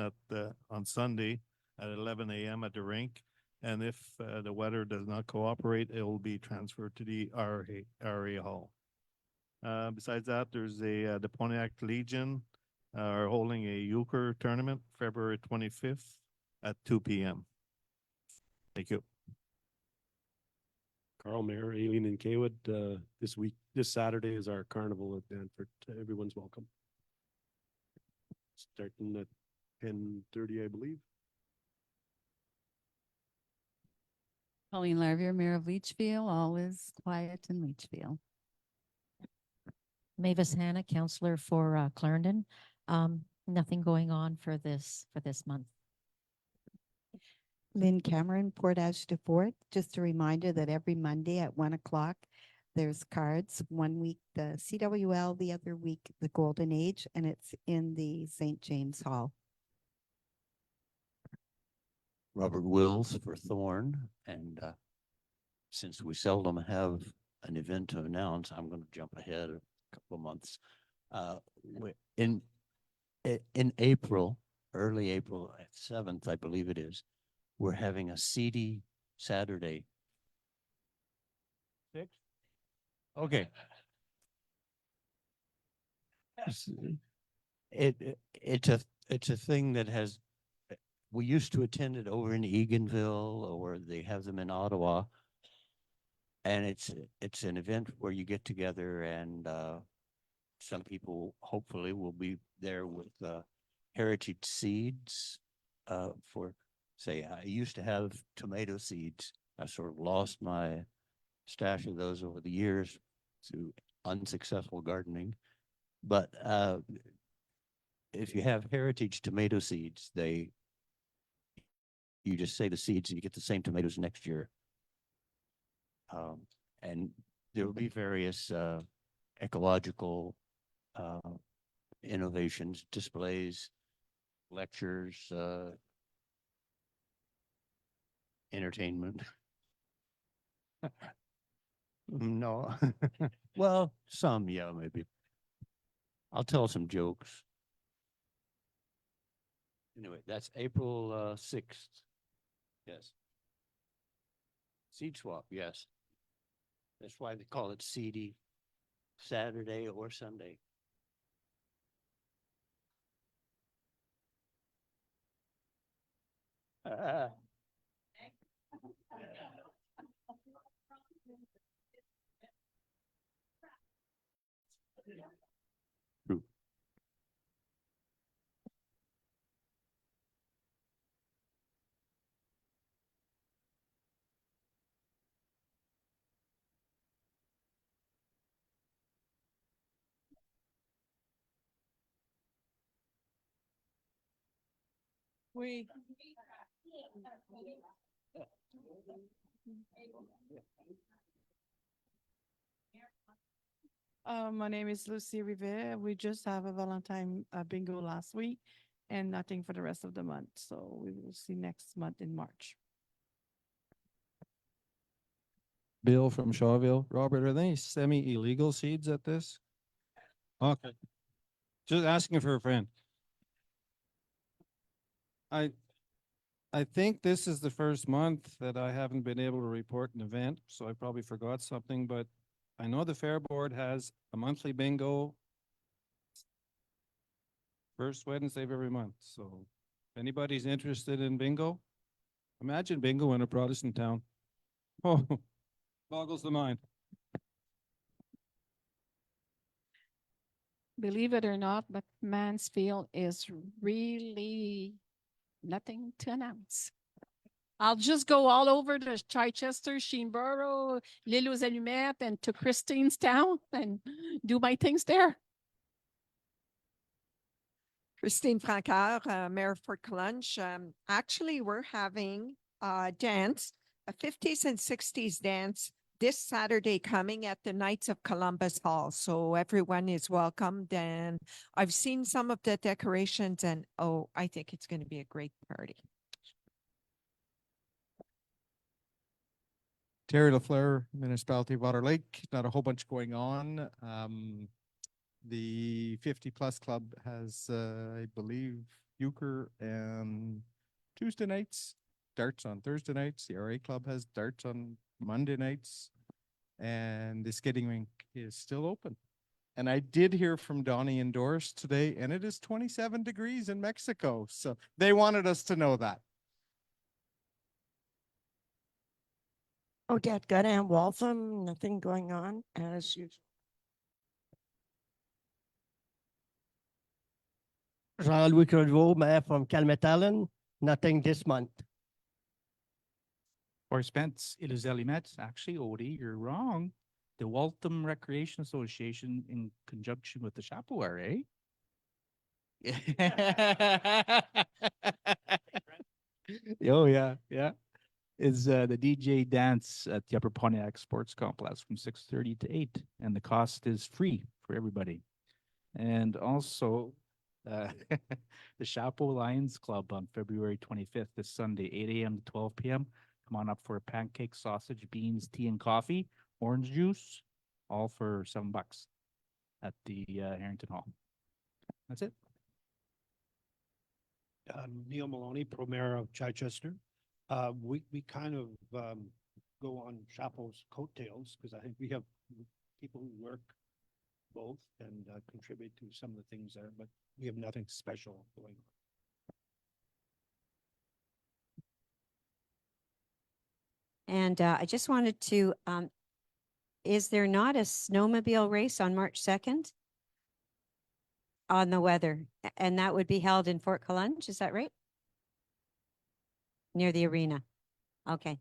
on Sunday at 11 a.m. at the rink. And if the weather does not cooperate, it will be transferred to the RA Hall. Besides that, there's the Pontiac Legion are holding a euchre tournament February 25th at 2 p.m. Thank you. Carl, Mayor, Aileen, and Kaywood, this Saturday is our carnival at Danford. Everyone's welcome. Starting at 10:30, I believe. Colleen Larvier, Mayor of Leachfield. All is quiet in Leachfield. Mavis Hannah, counselor for Clarendon. Nothing going on for this month. Lynn Cameron, Portage de Fort. Just a reminder that every Monday at 1 o'clock, there's cards. 1 week, the CWL, the other week, the Golden Age, and it's in the St. James Hall. Robert Wills for Thorn, and since we seldom have an event to announce, I'm going to jump ahead a couple of months. In April, early April 7th, I believe it is, we're having a seedy Saturday. 6? Okay. It's a thing that has, we used to attend it over in Eganville, or they have them in Ottawa. And it's an event where you get together, and some people hopefully will be there with heritage seeds for, say, I used to have tomato seeds. I sort of lost my stash of those over the years through unsuccessful gardening. But if you have heritage tomato seeds, you just say the seeds and you get the same tomatoes next year. And there will be various ecological innovations, displays, lectures, entertainment. No. Well, some, yeah, maybe. I'll tell some jokes. Anyway, that's April 6th. Yes. Seed swap, yes. That's why they call it seedy Saturday or Sunday. True. Oui. My name is Lucy Rivera. We just have a Valentine bingo last week and nothing for the rest of the month. So we will see next month in March. Bill from Shawville. Robert, are there any semi-illegal seeds at this? Okay. Just asking for a friend. I think this is the first month that I haven't been able to report an event, so I probably forgot something, but I know the Fair Board has a monthly bingo first Wednesday of every month. So if anybody's interested in bingo, imagine bingo in a Protestant town. Oh, boggles the mind. Believe it or not, but Mansfield is really nothing to announce. I'll just go all over to Chichester, Sheenborough, L'Île aux Allumettes, and to Christine's town and do my things there. Christine Francaire, Mayor of Fort Collonges. Actually, we're having a dance, a 50s and 60s dance this Saturday coming at the Knights of Columbus Hall. So everyone is welcomed, and I've seen some of the decorations, and oh, I think it's going to be a great party. Terry LaFleur, Municipality of Otter Lake. Not a whole bunch going on. The 50 Plus Club has, I believe, euchre and Tuesday nights, darts on Thursday nights. The RA Club has darts on Monday nights, and the skating rink is still open. And I did hear from Donnie and Doris today, and it is 27 degrees in Mexico. So they wanted us to know that. Odette Goodham, Waltham, nothing going on as usual. Jean-Louis Crevaux, Mayor from Calmette-Allen, nothing this month. Or Spence, Iluzeli Met. Actually, Odie, you're wrong. the Waltham Recreation Association in conjunction with the Chapeau RA. Oh, yeah, yeah. Is the DJ dance at the Upper Pontiac Sports Complex from 6:30 to 8, and the cost is free for everybody. And also, the Chapeau Lions Club on February 25th, this Sunday, 8 a.m. to 12 p.m. Come on up for a pancake, sausage, beans, tea, and coffee, orange juice, all for $7 at the Harrington Hall. That's it. Neil Maloney, Pro Mayor of Chichester. We kind of go on Chapeau's coattails because I think we have people who work both and contribute to some of the things there, but we have nothing special going on. And I just wanted to, is there not a snowmobile race on March 2nd? On the weather, and that would be held in Fort Collonge, is that right? Near the arena. Okay.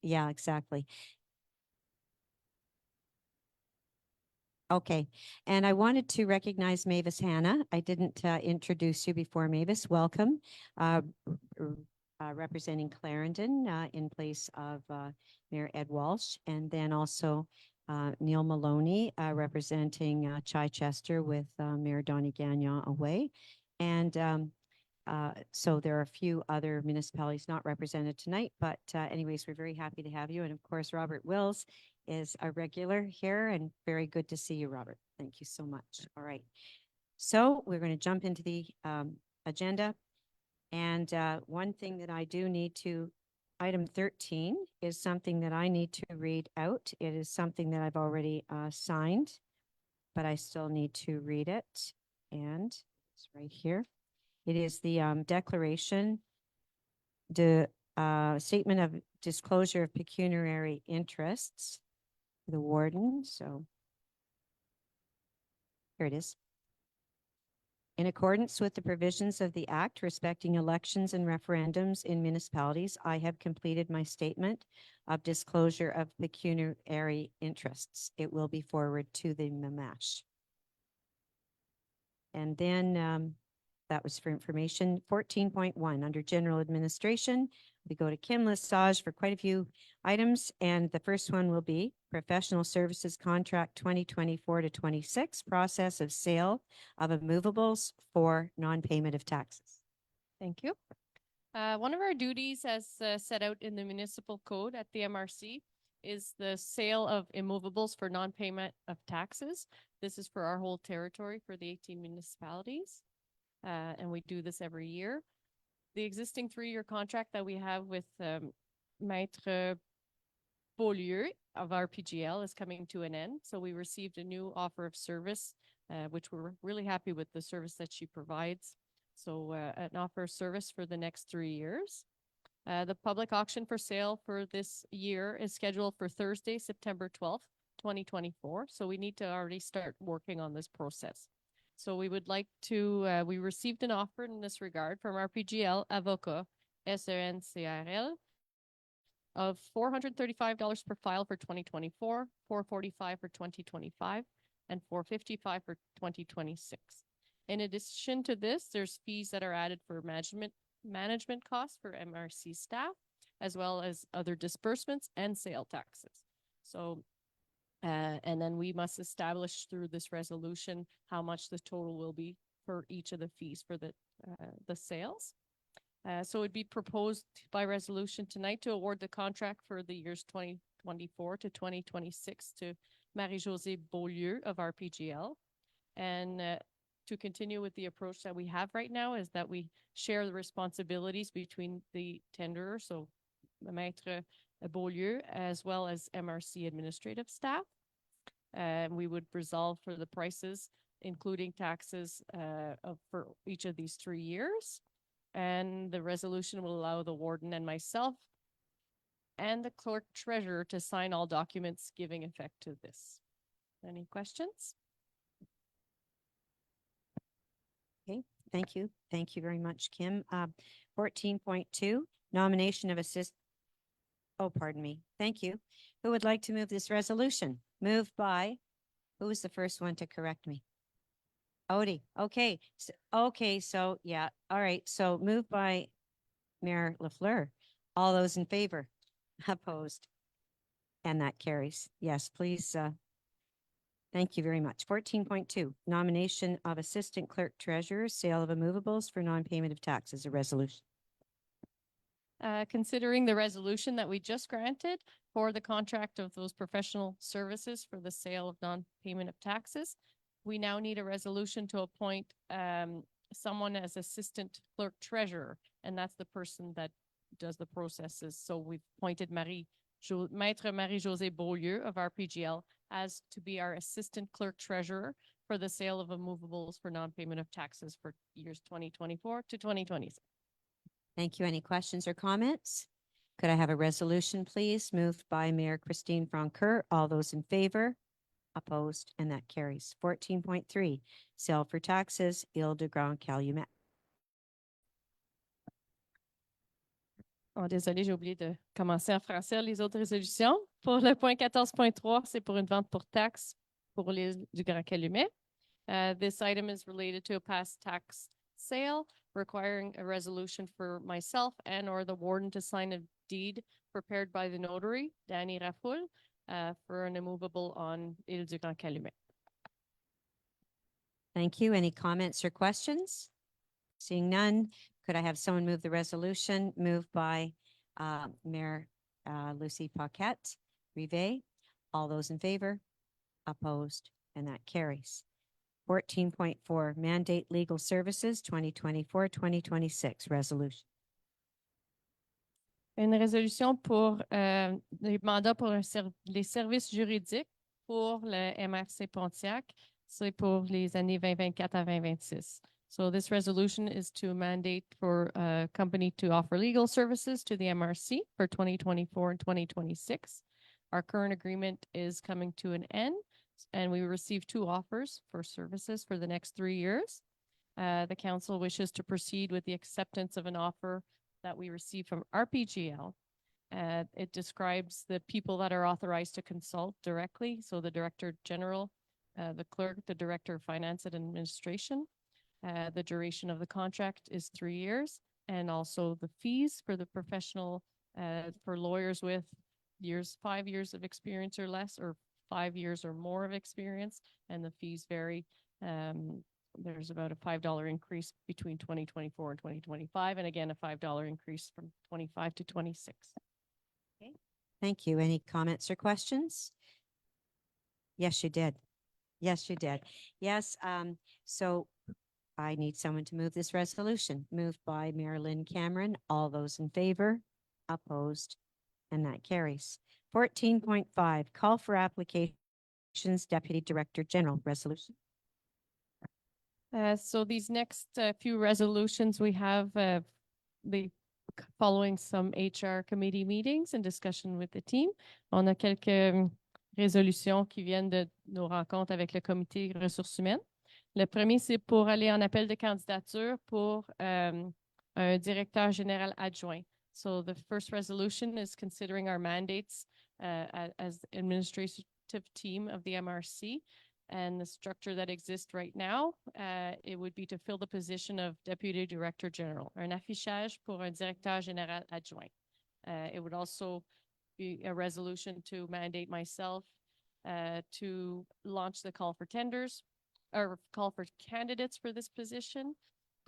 Yeah, exactly. Okay, and I wanted to recognize Mavis Hannah. I didn't introduce you before, Mavis. Welcome. Representing Clarendon in place of Mayor Ed Walsh, and then also Neil Maloney representing Chichester with Mayor Donnie Gagnon away. And so there are a few other municipalities not represented tonight, but anyways, we're very happy to have you. And of course, Robert Wills is a regular here, and very good to see you, Robert. Thank you so much. All right. So we're going to jump into the agenda. And one thing that I do need to, item 13 is something that I need to read out. It is something that I've already signed, but I still need to read it. And it's right here. It is the declaration, the statement of disclosure of pecuniary interests, the warden. So here it is. In accordance with the provisions of the Act respecting elections and referendums in municipalities, I have completed my statement of disclosure of pecuniary interests. It will be forwarded to the MAMASH. And then that was for information. 14.1 under General Administration, we go to Kim Lesage for quite a few items. And the first one will be Professional Services Contract 2024 to 26, process of sale of immovables for non-payment of taxes. Thank you. One of our duties as set out in the municipal code at the MRC is the sale of immovables for non-payment of taxes. This is for our whole territory for the 18 municipalities. And we do this every year. The existing 3-year contract that we have with Maître Beaulieu of RPGL is coming to an end. So we received a new offer of service, which we're really happy with the service that she provides. So an offer of service for the next 3 years. The public auction for sale for this year is scheduled for Thursday, September 12th, 2024. So we need to already start working on this process. So we would like to, we received an offer in this regard from RPGL Avocat SENCRL of $435 per file for 2024, $445 for 2025, and $455 for 2026. In addition to this, there's fees that are added for management costs for MRC staff, as well as other disbursements and sale taxes. So and then we must establish through this resolution how much the total will be for each of the fees for the sales. So it'd be proposed by resolution tonight to award the contract for the years 2024 to 2026 to Marie-Josée Beaulieu of RPGL. And to continue with the approach that we have right now is that we share the responsibilities between the tenderer, so Maître Beaulieu, as well as MRC administrative staff. We would resolve for the prices, including taxes for each of these 3 years. And the resolution will allow the warden and myself and the clerk treasurer to sign all documents giving effect to this. Any questions? Okay, thank you. Thank you very much, Kim. 14.2, nomination of assist. Oh, pardon me. Thank you. Who would like to move this resolution? Moved by, who was the first one to correct me? Odie. Okay. Okay. So yeah. All right. So moved by Mayor LaFleur. All those in favor? Opposed? And that carries. Yes, please. Thank you very much. 14.2, nomination of Assistant Clerk Treasurer, sale of immovables for non-payment of taxes, a resolution. Considering the resolution that we just granted for the contract of those professional services for the sale of non-payment of taxes, we now need a resolution to appoint someone as Assistant Clerk Treasurer, and that's the person that does the processes. So we've appointed Maître Marie-Josée Beaulieu of RPGL as to be our Assistant Clerk Treasurer for the sale of immovables for non-payment of taxes for years 2024 to 2026. Thank you. Any questions or comments? Could I have a resolution, please? Moved by Mayor Christine Francoeur. All those in favor? Opposed? And that carries. 14.3, sale for taxes, Île-de-Grand-Calumet. Oh, désolé, j'ai oublié de commencer en français les autres résolutions. Pour le point 14.3, c'est pour une vente pour taxe pour l'île du Grand Calumet. This item is related to a past tax sale, requiring a resolution for myself and or the warden to sign a deed prepared by the notary, Danny Rafoul, for an immovable on Île du Grand Calumet. Thank you. Any comments or questions? Seeing none, could I have someone move the resolution? Moved by Mayor Lucy Paquette Rivet. All those in favor? Opposed? And that carries. 14.4, mandate legal services 2024-2026 resolution. Une résolution pour les mandats pour les services juridiques pour le MRC Pontiac. C'est pour les années 2024 à 2026. So this resolution is to mandate for a company to offer legal services to the MRC for 2024 and 2026. Our current agreement is coming to an end, and we received 2 offers for services for the next 3 years. The council wishes to proceed with the acceptance of an offer that we received from RPGL. It describes the people that are authorized to consult directly. So the Director General, the Clerk, the Director of Finance and Administration. The duration of the contract is 3 years, and also the fees for the professional, for lawyers with 5 years of experience or less, or 5 years or more of experience, and the fees vary. There's about a $5 increase between 2024 and 2025, and again, a $5 increase from 25 to 26. Okay. Thank you. Any comments or questions? Yes, you did. Yes, you did. Yes. So I need someone to move this resolution. Moved by Mayor Lynn Cameron. All those in favor? Opposed? And that carries. 14.5, call for applications, Deputy Director General resolution. So these next few resolutions we have following some HR committee meetings and discussion with the team. On a quelques résolutions qui viennent de nos rencontres avec le comité ressources humaines. Le premier, c'est pour aller en appel de candidature pour un directeur général adjoint. So the first resolution is considering our mandates as the administrative team of the MRC and the structure that exists right now. It would be to fill the position of Deputy Director General, un affichage pour un directeur général adjoint. It would also be a resolution to mandate myself to launch the call for tenders or call for candidates for this position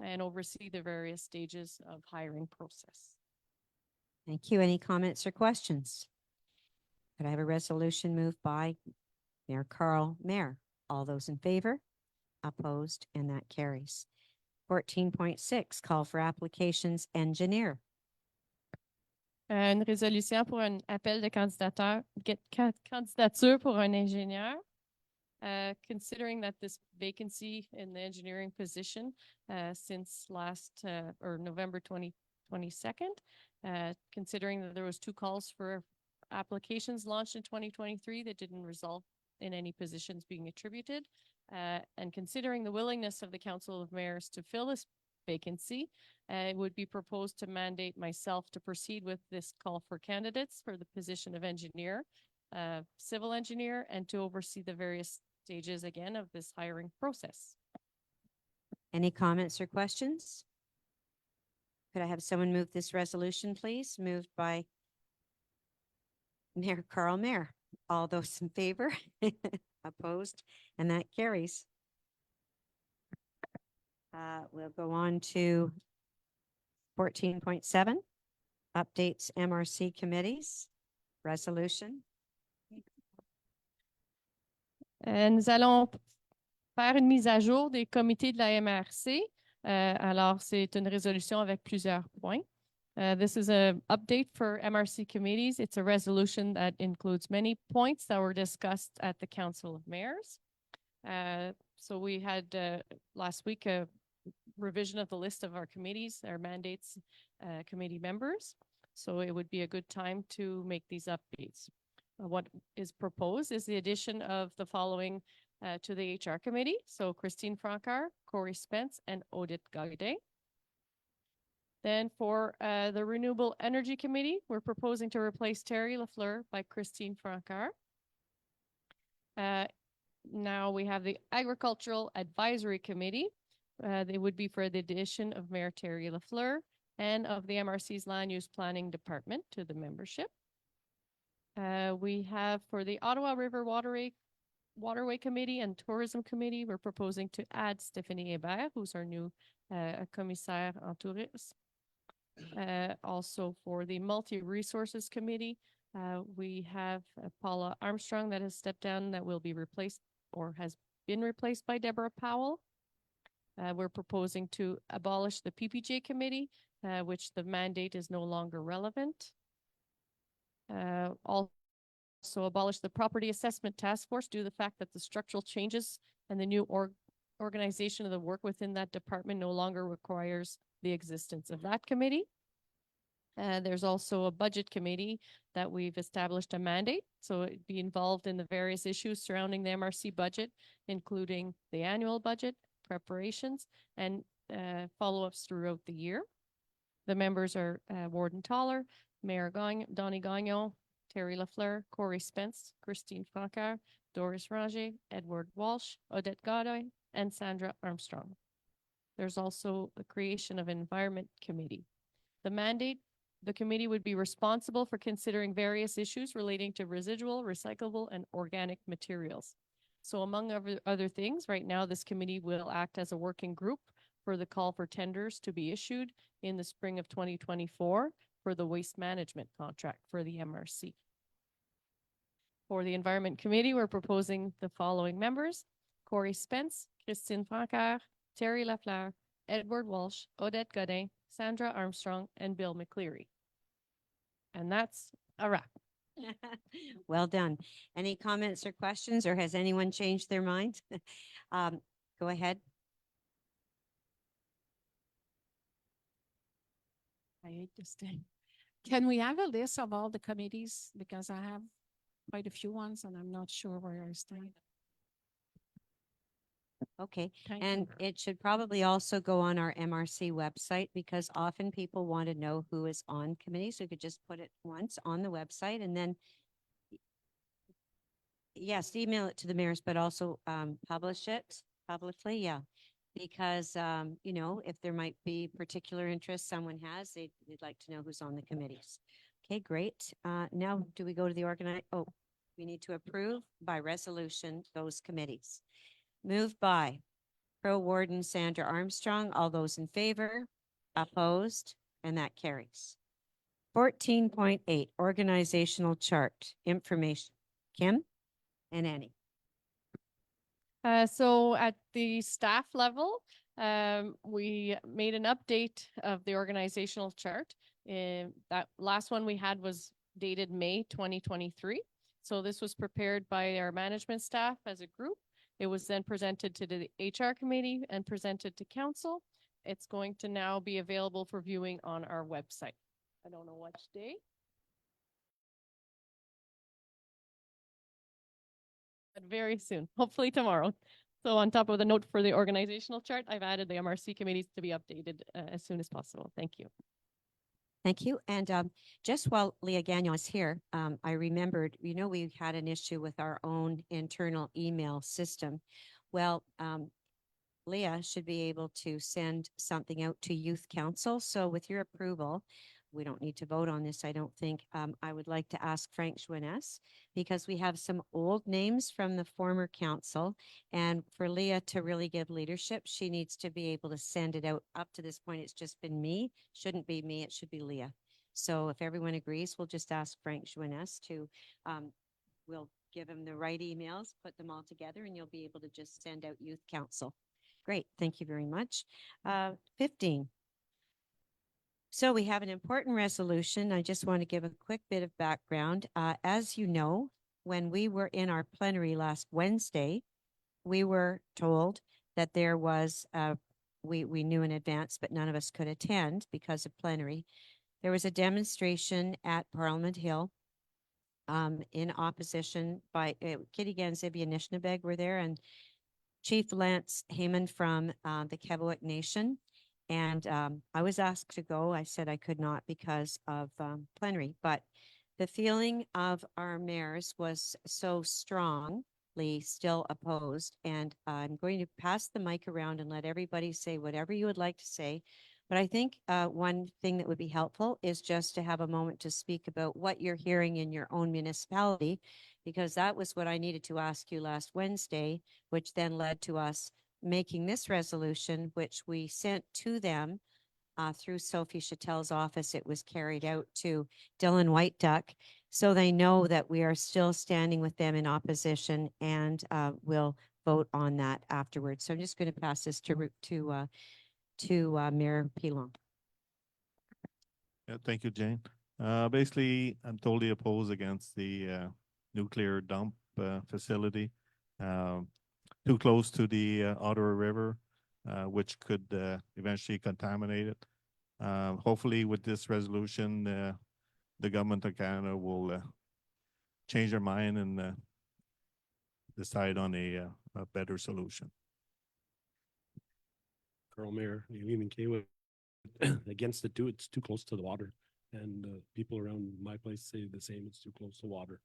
and oversee the various stages of hiring process. Thank you. Any comments or questions? Could I have a resolution moved by Mayor Carl Mayer? All those in favor? Opposed? And that carries. 14.6, call for applications, engineer. Une résolution pour un appel de candidature pour un ingénieur. Considering that this vacancy in the engineering position since November 2022, considering that there was 2 calls for applications launched in 2023 that didn't result in any positions being attributed, and considering the willingness of the Council of Mayors to fill this vacancy, it would be proposed to mandate myself to proceed with this call for candidates for the position of engineer. civil engineer and to oversee the various stages again of this hiring process. Any comments or questions? Could I have someone move this resolution, please? Moved by Mayor Carl Mayer. All those in favor? Opposed? And that carries. We'll go on to 14.7, updates MRC committees, resolution. Nous allons faire une mise à jour des comités de la MRC. Alors, c'est une résolution avec plusieurs points. This is an update for MRC committees. It's a resolution that includes many points that were discussed at the Council of Mayors. So we had last week a revision of the list of our committees, our mandates, committee members. So it would be a good time to make these updates. What is proposed is the addition of the following to the HR committee. So Christine Francard, Corey Spence, and Odette Gaudin. Then for the Renewable Energy Committee, we're proposing to replace Terry Lafleur by Christine Francard. Now we have the Agricultural Advisory Committee. They would be for the addition of Mayor Terry Lafleur and of the MRC's Land Use Planning Department to the membership. We have for the Ottawa River Waterway Committee and Tourism Committee, we're proposing to add Stephanie Hébert, who's our new commissaire en tourisme. Also for the Multi-Resources Committee, we have Paula Armstrong that has stepped down, that will be replaced or has been replaced by Deborah Powell. We're proposing to abolish the PPJ Committee, which the mandate is no longer relevant. Also abolish the Property Assessment Task Force due to the fact that the structural changes and the new organization of the work within that department no longer requires the existence of that committee. There's also a budget committee that we've established a mandate, so it'd be involved in the various issues surrounding the MRC budget, including the annual budget, preparations, and follow-ups throughout the year. The members are Warden Toller, Mayor Donny Gagnon, Terry Lafleur, Corey Spence, Christine Francard, Doris Ranger, Edward Walsh, Odette Gaudin, and Sandra Armstrong. There's also the creation of an Environment Committee. The mandate, the committee would be responsible for considering various issues relating to residual, recyclable, and organic materials. So among other things, right now, this committee will act as a working group for the call for tenders to be issued in the spring of 2024 for the waste management contract for the MRC. For the Environment Committee, we're proposing the following members: Corey Spence, Christine Francard, Terry Lafleur, Edward Walsh, Odette Gaudin, Sandra Armstrong, and Bill McCleary. And that's a wrap. Well done. Any comments or questions, or has anyone changed their mind? Go ahead. I hate this thing. Can we have a list of all the committees? Because I have quite a few ones and I'm not sure where I stand. Okay, Thank and you. it should probably also go on our MRC website, because often people want to know who is on committees. So we could just put it once on the website, and then yes, email it to the mayors, but also publish it publicly. Yeah, because you know, if there might be particular interest someone has, they'd like to know who's on the committees. Okay, great. Now do we go to the we need to approve by resolution those committees. Moved by Pro Warden Sandra Armstrong. All those in favor? Opposed? And that carries. 14.8, organizational chart information. Kim and Annie. So at the staff level, we made an update of the organizational chart. That last one we had was dated May 2023. So this was prepared by our management staff as a group. It was then presented to the HR committee and presented to council. It's going to now be available for viewing on our website. I don't know which day. But very soon, hopefully tomorrow. So on top of the note for the organizational chart, I've added the MRC committees to be updated as soon as possible. Thank you. Thank you. And just while Leah Gagnon is here, I remembered, we had an issue with our own internal email system. Well, Leah should be able to send something out to Youth Council. So with your approval, we don't need to vote on this, I don't think. I would like to ask Frank Joannès, because we have some old names from the former council. And for Leah to really give leadership, she needs to be able to send it out. Up to this point, it's just been me. Shouldn't be me, it should be Leah. So if everyone agrees, we'll just ask Frank Joannès to, we'll give him the right emails, put them all together, and you'll be able to just send out Youth Council. Great, thank you very much. 15. So we have an important resolution. I just want to give a quick bit of background. As you know, when we were in our plenary last Wednesday, we were told that there was, we knew in advance, but none of us could attend because of plenary. There was a demonstration at Parliament Hill in opposition by Kitty Ganzibi and Nishnabeg were there, and Chief Lance Heyman from the Kevowik Nation. And I was asked to go. I said I could not because of plenary, but the feeling of our mayors was so strongly still opposed. And I'm going to pass the mic around and let everybody say whatever you would like to say. But I think one thing that would be helpful is just to have a moment to speak about what you're hearing in your own municipality, because that was what I needed to ask you last Wednesday, which then led to us making this resolution, which we sent to them through Sophie Chattel's office. It was carried out to Dylan White Duck, so they know that we are still standing with them in opposition, and we'll vote on that afterwards. So I'm just going to pass this to Mayor Pilon. Yeah, thank you, Jane. Basically, I'm totally opposed against the nuclear dump facility. Too close to the Ottawa River, which could eventually contaminate it. Hopefully with this resolution, the government of Canada will change their mind and decide on a better solution. Carl Mayor, even came against it too. It's too close to the water. And people around my place say the same, it's too close to water.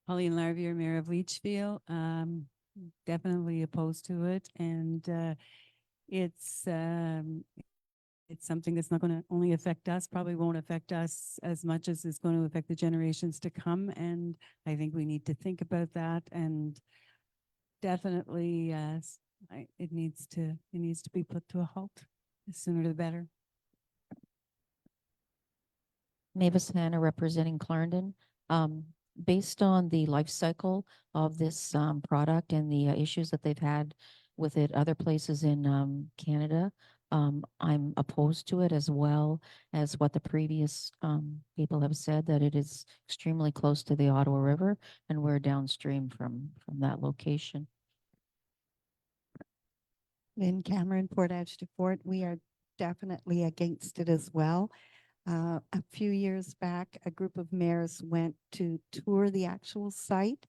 Pauline Larvier, Mayor of Leachfield, definitely opposed to it. And it's something that's not going to only affect us, probably won't affect us as much as it's going to affect the generations to come. And I think we need to think about that, and definitely it needs to be put to a halt. The sooner the better. Mavis Hannah representing Clarendon. Based on the life cycle of this product and the issues that they've had with it other places in Canada, I'm opposed to it, as well as what the previous people have said, that it is extremely close to the Ottawa River and we're downstream from that location. In Cameron, Portage de Fort, we are definitely against it as well. A few years back, a group of mayors went to tour the actual site,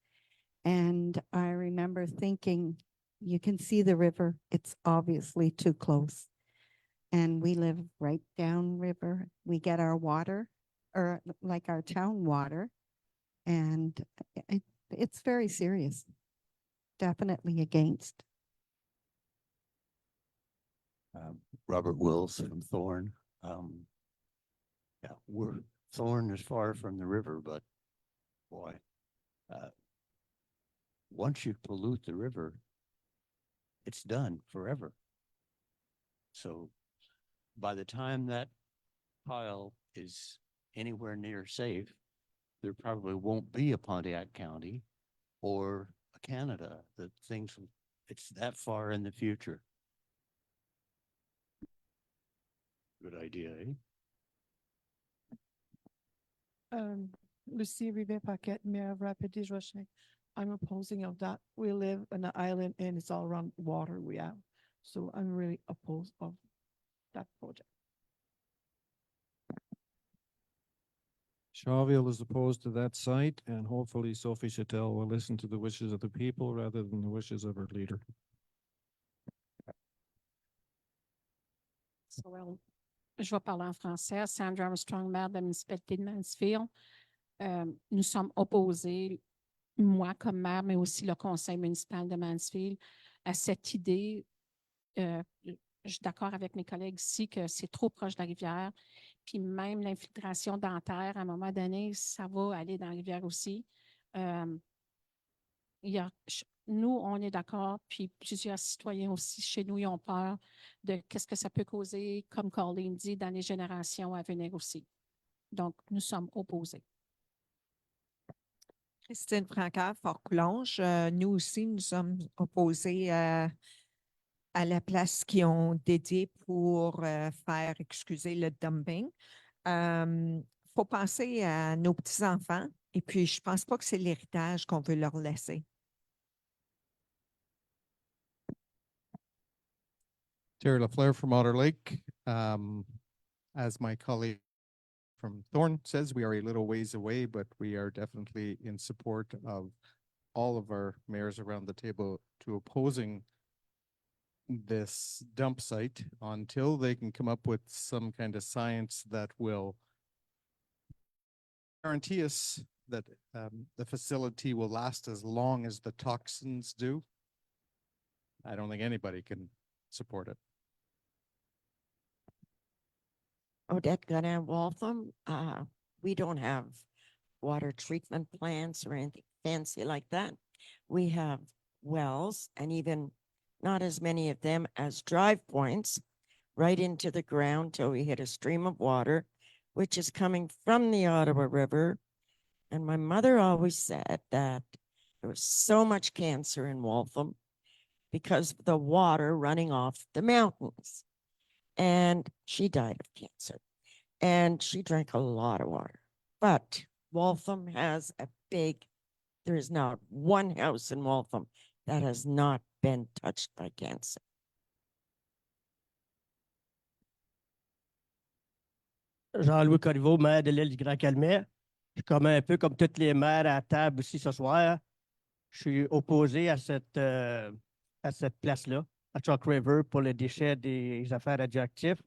and I remember thinking, you can see the river, it's obviously too close. And we live right downriver. We get our water, or like our town water, and it's very serious. Definitely against. Robert Wills from Thorn. Yeah, Thorn is far from the river, but boy, once you pollute the river, it's done forever. So by the time that pile is anywhere near safe, there probably won't be a Pontiac County or a Canada. It's that far in the future. Good idea, eh? Lucie Rivet-Paquette, Mayor of Rapid-Des-Rochers. I'm opposing of that. We live on an island and it's all around water we have. So I'm really opposed of that project. Shawville is opposed to that site, and hopefully Sophie Chattel will listen to the wishes of the people rather than the wishes of her leader. So je vais parler en français. Sandra Armstrong, maire de la municipalité de Mansfield. Nous sommes opposés, moi comme maire, mais aussi le conseil municipal de Mansfield, à cette idée. Je suis d'accord avec mes collègues ici que c'est trop proche de la rivière. Puis même l'infiltration dentaire, à un moment donné, ça va aller dans la rivière aussi. Nous, on est d'accord, puis plusieurs citoyens aussi chez nous, ils ont peur de qu'est-ce que ça peut causer, comme Colleen dit, dans les générations à venir aussi. Donc, nous sommes opposés. Christine Francard, Fort-Coulonge. Nous aussi, nous sommes opposés à la place qu'ils ont dédiée pour faire, excusez, le dumping. Faut penser à nos petits-enfants et puis je pense pas que c'est l'héritage qu'on veut leur laisser. Terry LaFleur from Otter Lake. As my colleague from Thorn says, we are a little ways away, but we are definitely in support of all of our mayors around the table to opposing this dump site until they can come up with some kind of science that will guarantee us that the facility will last as long as the toxins do. I don't think anybody can support it. Odette Gunnar Waltham, we don't have water treatment plants or anything fancy like that. We have wells, and even not as many of them as drive points right into the ground till we hit a stream of water, which is coming from the Ottawa River. And my mother always said that there was so much cancer in Waltham because of the water running off the mountains. And she died of cancer. And she drank a lot of water. But Waltham has there is not one house in Waltham that has not been touched by cancer. Jean-Louis Corriveau, maire de l'île du Grand-Calmet. Je suis un peu comme toutes les maires à table ici ce soir. Je suis opposé à cette place-là, à Chalk River, pour les déchets des affaires radioactives.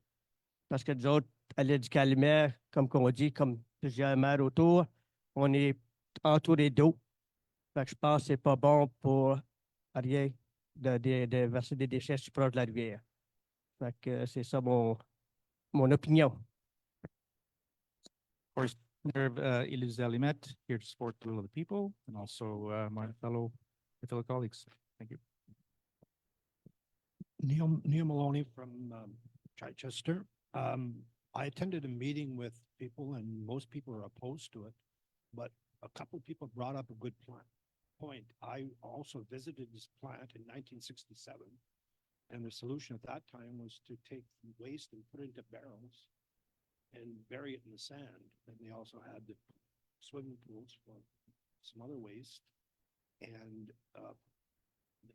Parce que nous autres, à l'île du Calmet, comme on dit, comme plusieurs maires autour, on est entouré d'eau. Fait que je pense que c'est pas bon pour rien de verser des déchets si proche de la rivière. Fait que c'est ça mon opinion. Of course, Mayor Elise Alimet, here to support the will of the people, and also my fellow colleagues. Thank you. Neil Maloney from Chichester. I attended a meeting with people and most people are opposed to it, but a couple of people brought up a good point. I also visited this plant in 1967, and the solution at that time was to take waste and put it into barrels and bury it in the sand. And they also had the swimming pools for some other waste. And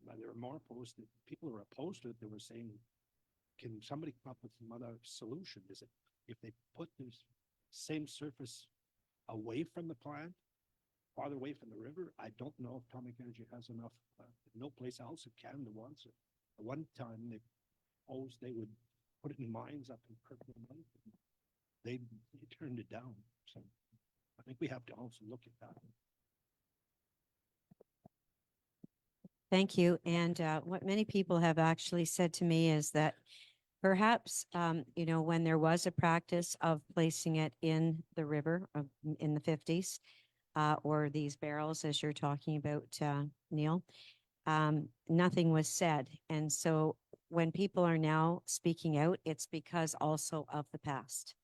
they were more opposed. People who were opposed to it, they were saying, can somebody come up with some other solution? Is it if they put this same surface away from the plant, farther away from the river? I don't know if Atomic Energy has enough. No place else in Canada wants it. At one time, they proposed they would put it in mines up in Kirkland Lake. They turned it down. So I think we have to also look at that. Thank you. And what many people have actually said to me is that perhaps, when there was a practice of placing it in the river in the 50s, or these barrels, as you're talking about, Neil, nothing was said. And so when people are now speaking out, it's because also of the past.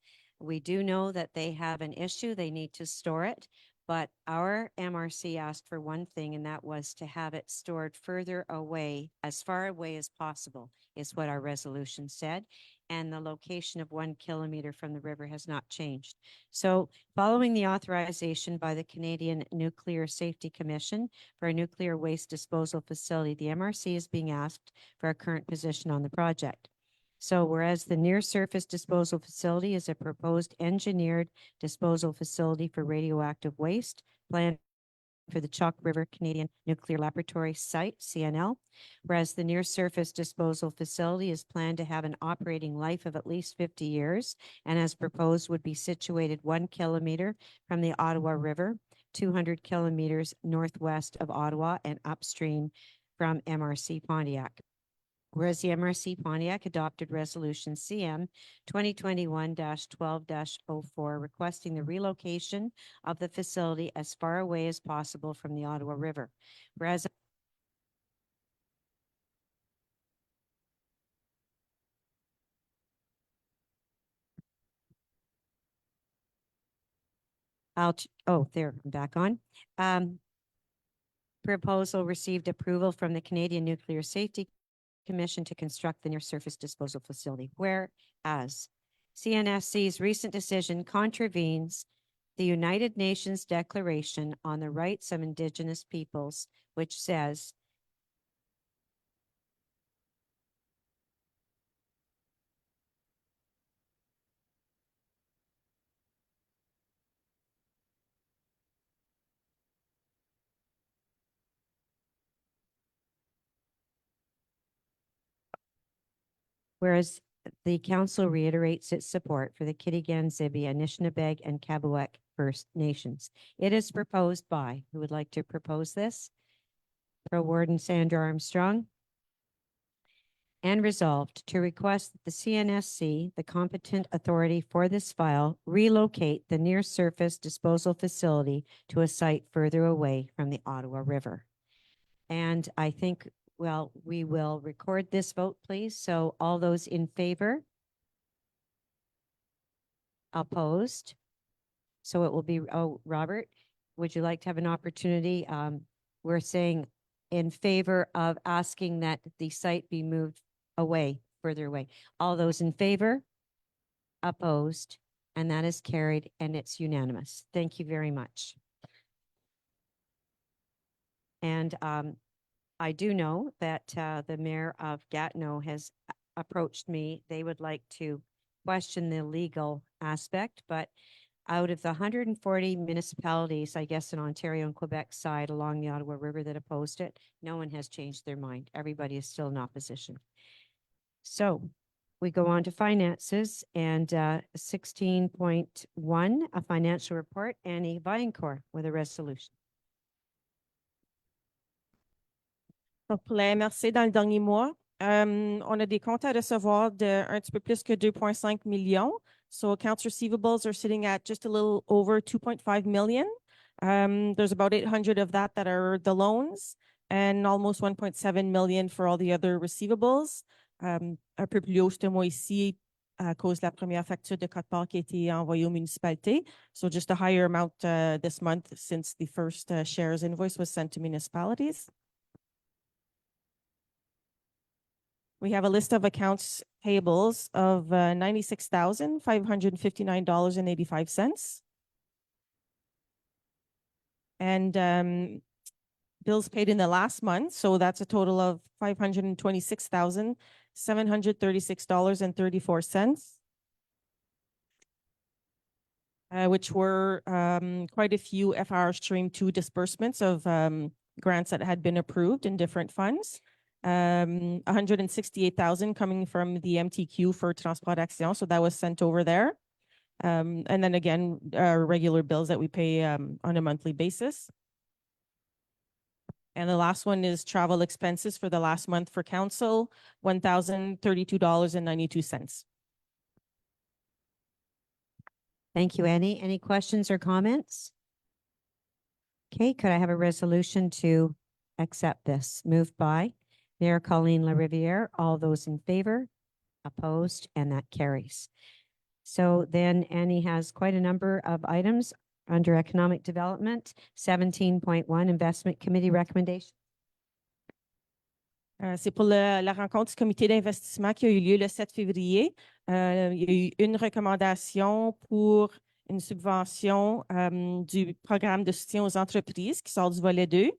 We do know that they have an issue, they need to store it, but our MRC asked for one thing, and that was to have it stored further away, as far away as possible, is what our resolution said. And the location of 1 kilometer from the river has not changed. So following the authorization by the Canadian Nuclear Safety Commission for a nuclear waste disposal facility, the MRC is being asked for our current position on the project. So whereas the near surface disposal facility is a proposed engineered disposal facility for radioactive waste, planned for the Chalk River Canadian Nuclear Laboratory Site, CNL. Whereas the near-surface disposal facility is planned to have an operating life of at least 50 years and as proposed would be situated 1 kilometer from the Ottawa River, 200 kilometers northwest of Ottawa and upstream from MRC Pontiac. Whereas the MRC Pontiac adopted Resolution CM 2021-12-04 requesting the relocation of the facility as far away as possible from the Ottawa River. Whereas there, I'm back on. Proposal received approval from the Canadian Nuclear Safety Commission to construct the near-surface disposal facility, whereas CNSC's recent decision contravenes the United Nations Declaration on the Rights of Indigenous Peoples, which says, whereas the council reiterates its support for the Kitigan, Zibi, Anishinaabe, and Kabuek First Nations. It is proposed by, who would like to propose this? Pro Warden Sandra Armstrong. And resolved to request that the CNSC, the competent authority for this file, relocate the near-surface disposal facility to a site further away from the Ottawa River. And I think, well, we will record this vote, please. So all those in favor? Opposed? So it will be, oh, Robert, would you like to have an opportunity? We're saying in favor of asking that the site be moved away, further away. All those in favor? Opposed? And that is carried and it's unanimous. Thank you very much. And I do know that the mayor of Gatineau has approached me. They would like to question the legal aspect, but out of the 140 municipalities, I guess in Ontario and Quebec side along the Ottawa River that opposed it, no one has changed their mind. Everybody is still in opposition. So we go on to finances and 16.1, a financial report, Annie Vaillancourt with a resolution. Donc, pour la MRC, dans le dernier mois, on a des comptes à recevoir de un petit peu plus que 2,5 millions. So accounts receivables are sitting at just a little over 2.5 million. There's about 800 of that are the loans and almost 1.7 million for all the other receivables. Un peu plus haut ce mois ici à cause de la première facture de quote-part qui a été envoyée aux municipalités. So just a higher amount this month since the first shares invoice was sent to municipalities. We have a list of accounts payables of $96,559.85. And bills paid in the last month. So that's a total of $526,736.34. Which were quite a few FR Stream 2 disbursements of grants that had been approved in different funds. 168,000 coming from the MTQ for Transport Action. So that was sent over there. And then again, our regular bills that we pay on a monthly basis. And the last one is travel expenses for the last month for council, $1,032.92. Thank you, Annie. Any questions or comments? Okay, could I have a resolution to accept this? Moved by Mayor Colleen LaRiviere. All those in favor? Opposed? And that carries. So then Annie has quite a number of items under economic development. 17.1 Investment Committee recommendation. C'est pour la rencontre du comité d'investissement qui a eu lieu le 7 février. Il y a eu une recommandation pour une subvention du programme de soutien aux entreprises qui sort du volet 2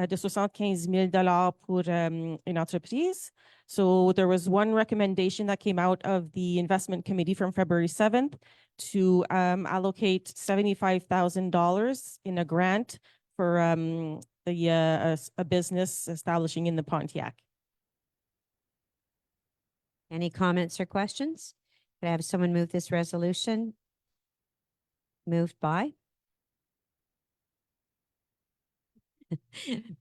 de 75 000 $ pour une entreprise. So there was one recommendation that came out of the investment committee from February 7th to allocate $75,000 in a grant for a business establishing in the Pontiac. Any comments or questions? Could I have someone move this resolution? Moved by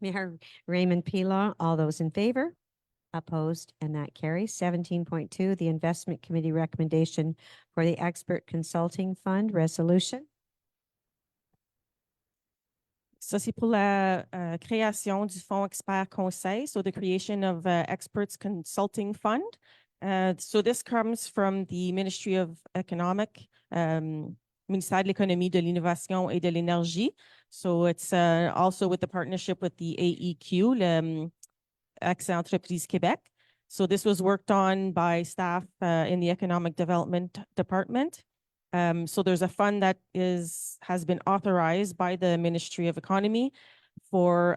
Mayor Raymond Pilon. All those in favor? Opposed, and that carries. 17.2, the Investment Committee recommendation for the Expert Consulting Fund resolution. Ça, c'est pour la création du fonds expert conseil, so the creation of Experts Consulting Fund. So this comes from the Ministry of Economic, Ministère de l'Économie, de l'Innovation et de l'Énergie. So it's also with the partnership with the AEQ, le Accès Entreprise Québec. So this was worked on by staff in the Economic Development Department. So there's a fund that has been authorized by the Ministry of Economy for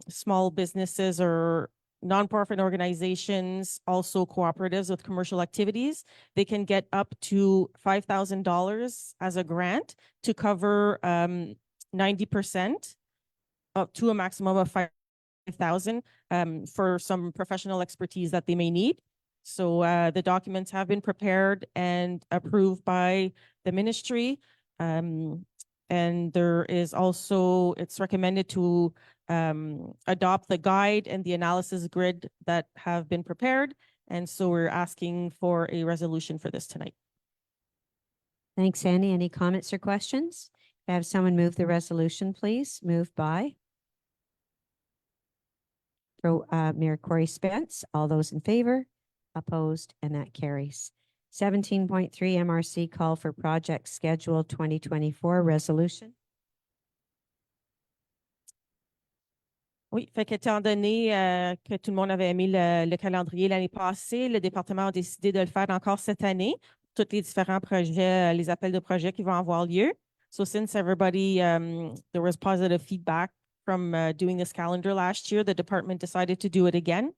small businesses or nonprofit organizations, also cooperatives with commercial activities. They can get up to $5,000 as a grant to cover 90% up to a maximum of $5,000 for some professional expertise that they may need. So the documents have been prepared and approved by the ministry. And there is also, it's recommended to adopt the guide and the analysis grid that have been prepared. And so we're asking for a resolution for this tonight. Thanks, Annie. Any comments or questions? Could I have someone move the resolution, please? Moved by Mayor Corey Spence. All those in favor? Opposed, and that carries. 17.3 MRC call for project schedule 2024 resolution. Oui, fait qu'étant donné que tout le monde avait aimé le calendrier l'année passée, le département a décidé de le faire encore cette année, tous les différents projets, les appels de projets qui vont avoir lieu. So since everybody, there was positive feedback from doing this calendar last year, the department decided to do it again.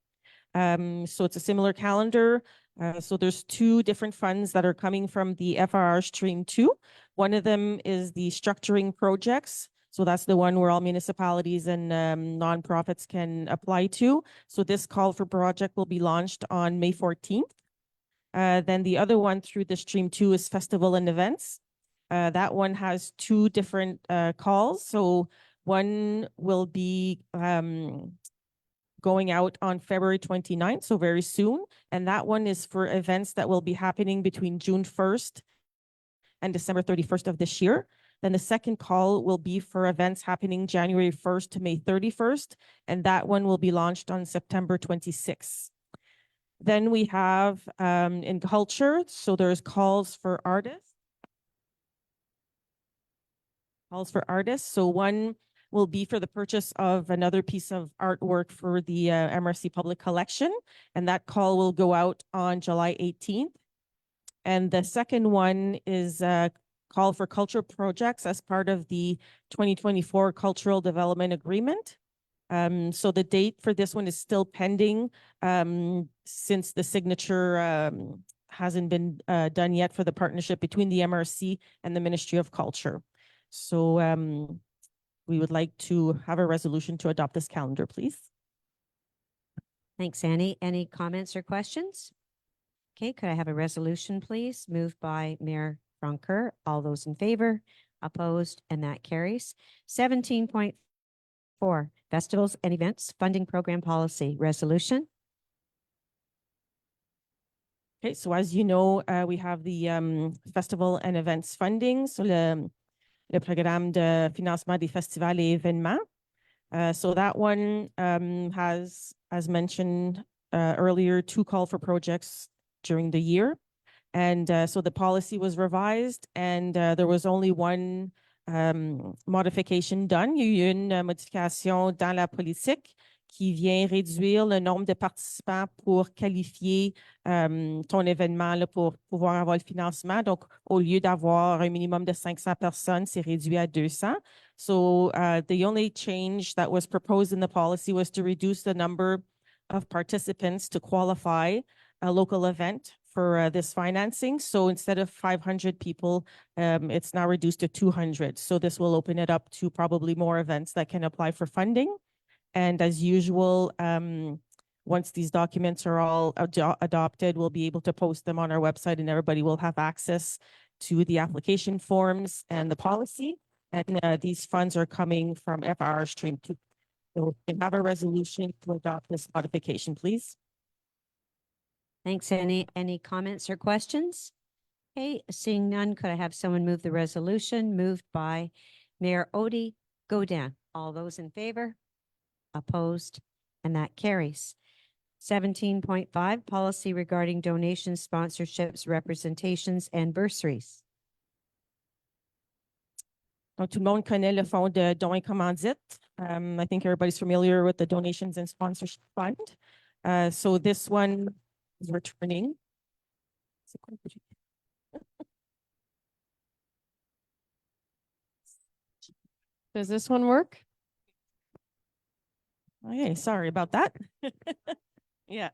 So it's a similar calendar. So there's two different funds that are coming from the FRR Stream 2. One of them is the structuring projects. So that's the one where all municipalities and nonprofits can apply to. So this call for project will be launched on May 14th. Then the other one through the Stream 2 is festival and events. That one has two different calls. So one will be going out on February 29th, so very soon. And that one is for events that will be happening between June 1st and December 31st of this year. Then the second call will be for events happening January 1st to May 31st, and that one will be launched on September 26th. Then we have in culture, so there's calls for artists. So one will be for the purchase of another piece of artwork for the MRC Public Collection, and that call will go out on July 18th. And the second one is a call for culture projects as part of the 2024 Cultural Development Agreement. So the date for this one is still pending since the signature hasn't been done yet for the partnership between the MRC and the Ministry of Culture. So we would like to have a resolution to adopt this calendar, please. Thanks, Annie. Any comments or questions? Okay, could I have a resolution, please? Moved by Mayor Francoeur. All those in favor? Opposed, and that carries. 17.4, festivals and events funding program policy resolution. Okay, so as you know, we have the festival and events funding, so le programme de financement des festivals et événements. So that one has, as mentioned earlier, two call for projects during the year. And so the policy was revised and there was only one modification done. Il y a eu une modification dans la politique qui vient réduire le nombre de participants pour qualifier ton événement là, pour pouvoir avoir le financement. Donc, au lieu d'avoir un minimum de 500 personnes, c'est réduit à 200. So the only change that was proposed in the policy was to reduce the number of participants to qualify a local event for this financing. So instead of 500 people, it's now reduced to 200. So this will open it up to probably more events that can apply for funding. And as usual, once these documents are all adopted, we'll be able to post them on our website and everybody will have access to the application forms and the policy. And these funds are coming from FR Stream 2. So we can have a resolution to adopt this modification, please. Thanks. Any comments or questions? Okay, seeing none, could I have someone move the resolution? Moved by Mayor Odie Godin. All those in favor? Opposed? And that carries. 17.5, policy regarding donations, sponsorships, representations, and bursaries. Donc, tout le monde connaît le fonds de dons et commandites. I think everybody's familiar with the Donations and Sponsorship Fund. So this one is returning. Does this one work? Okay, sorry about that. Yeah.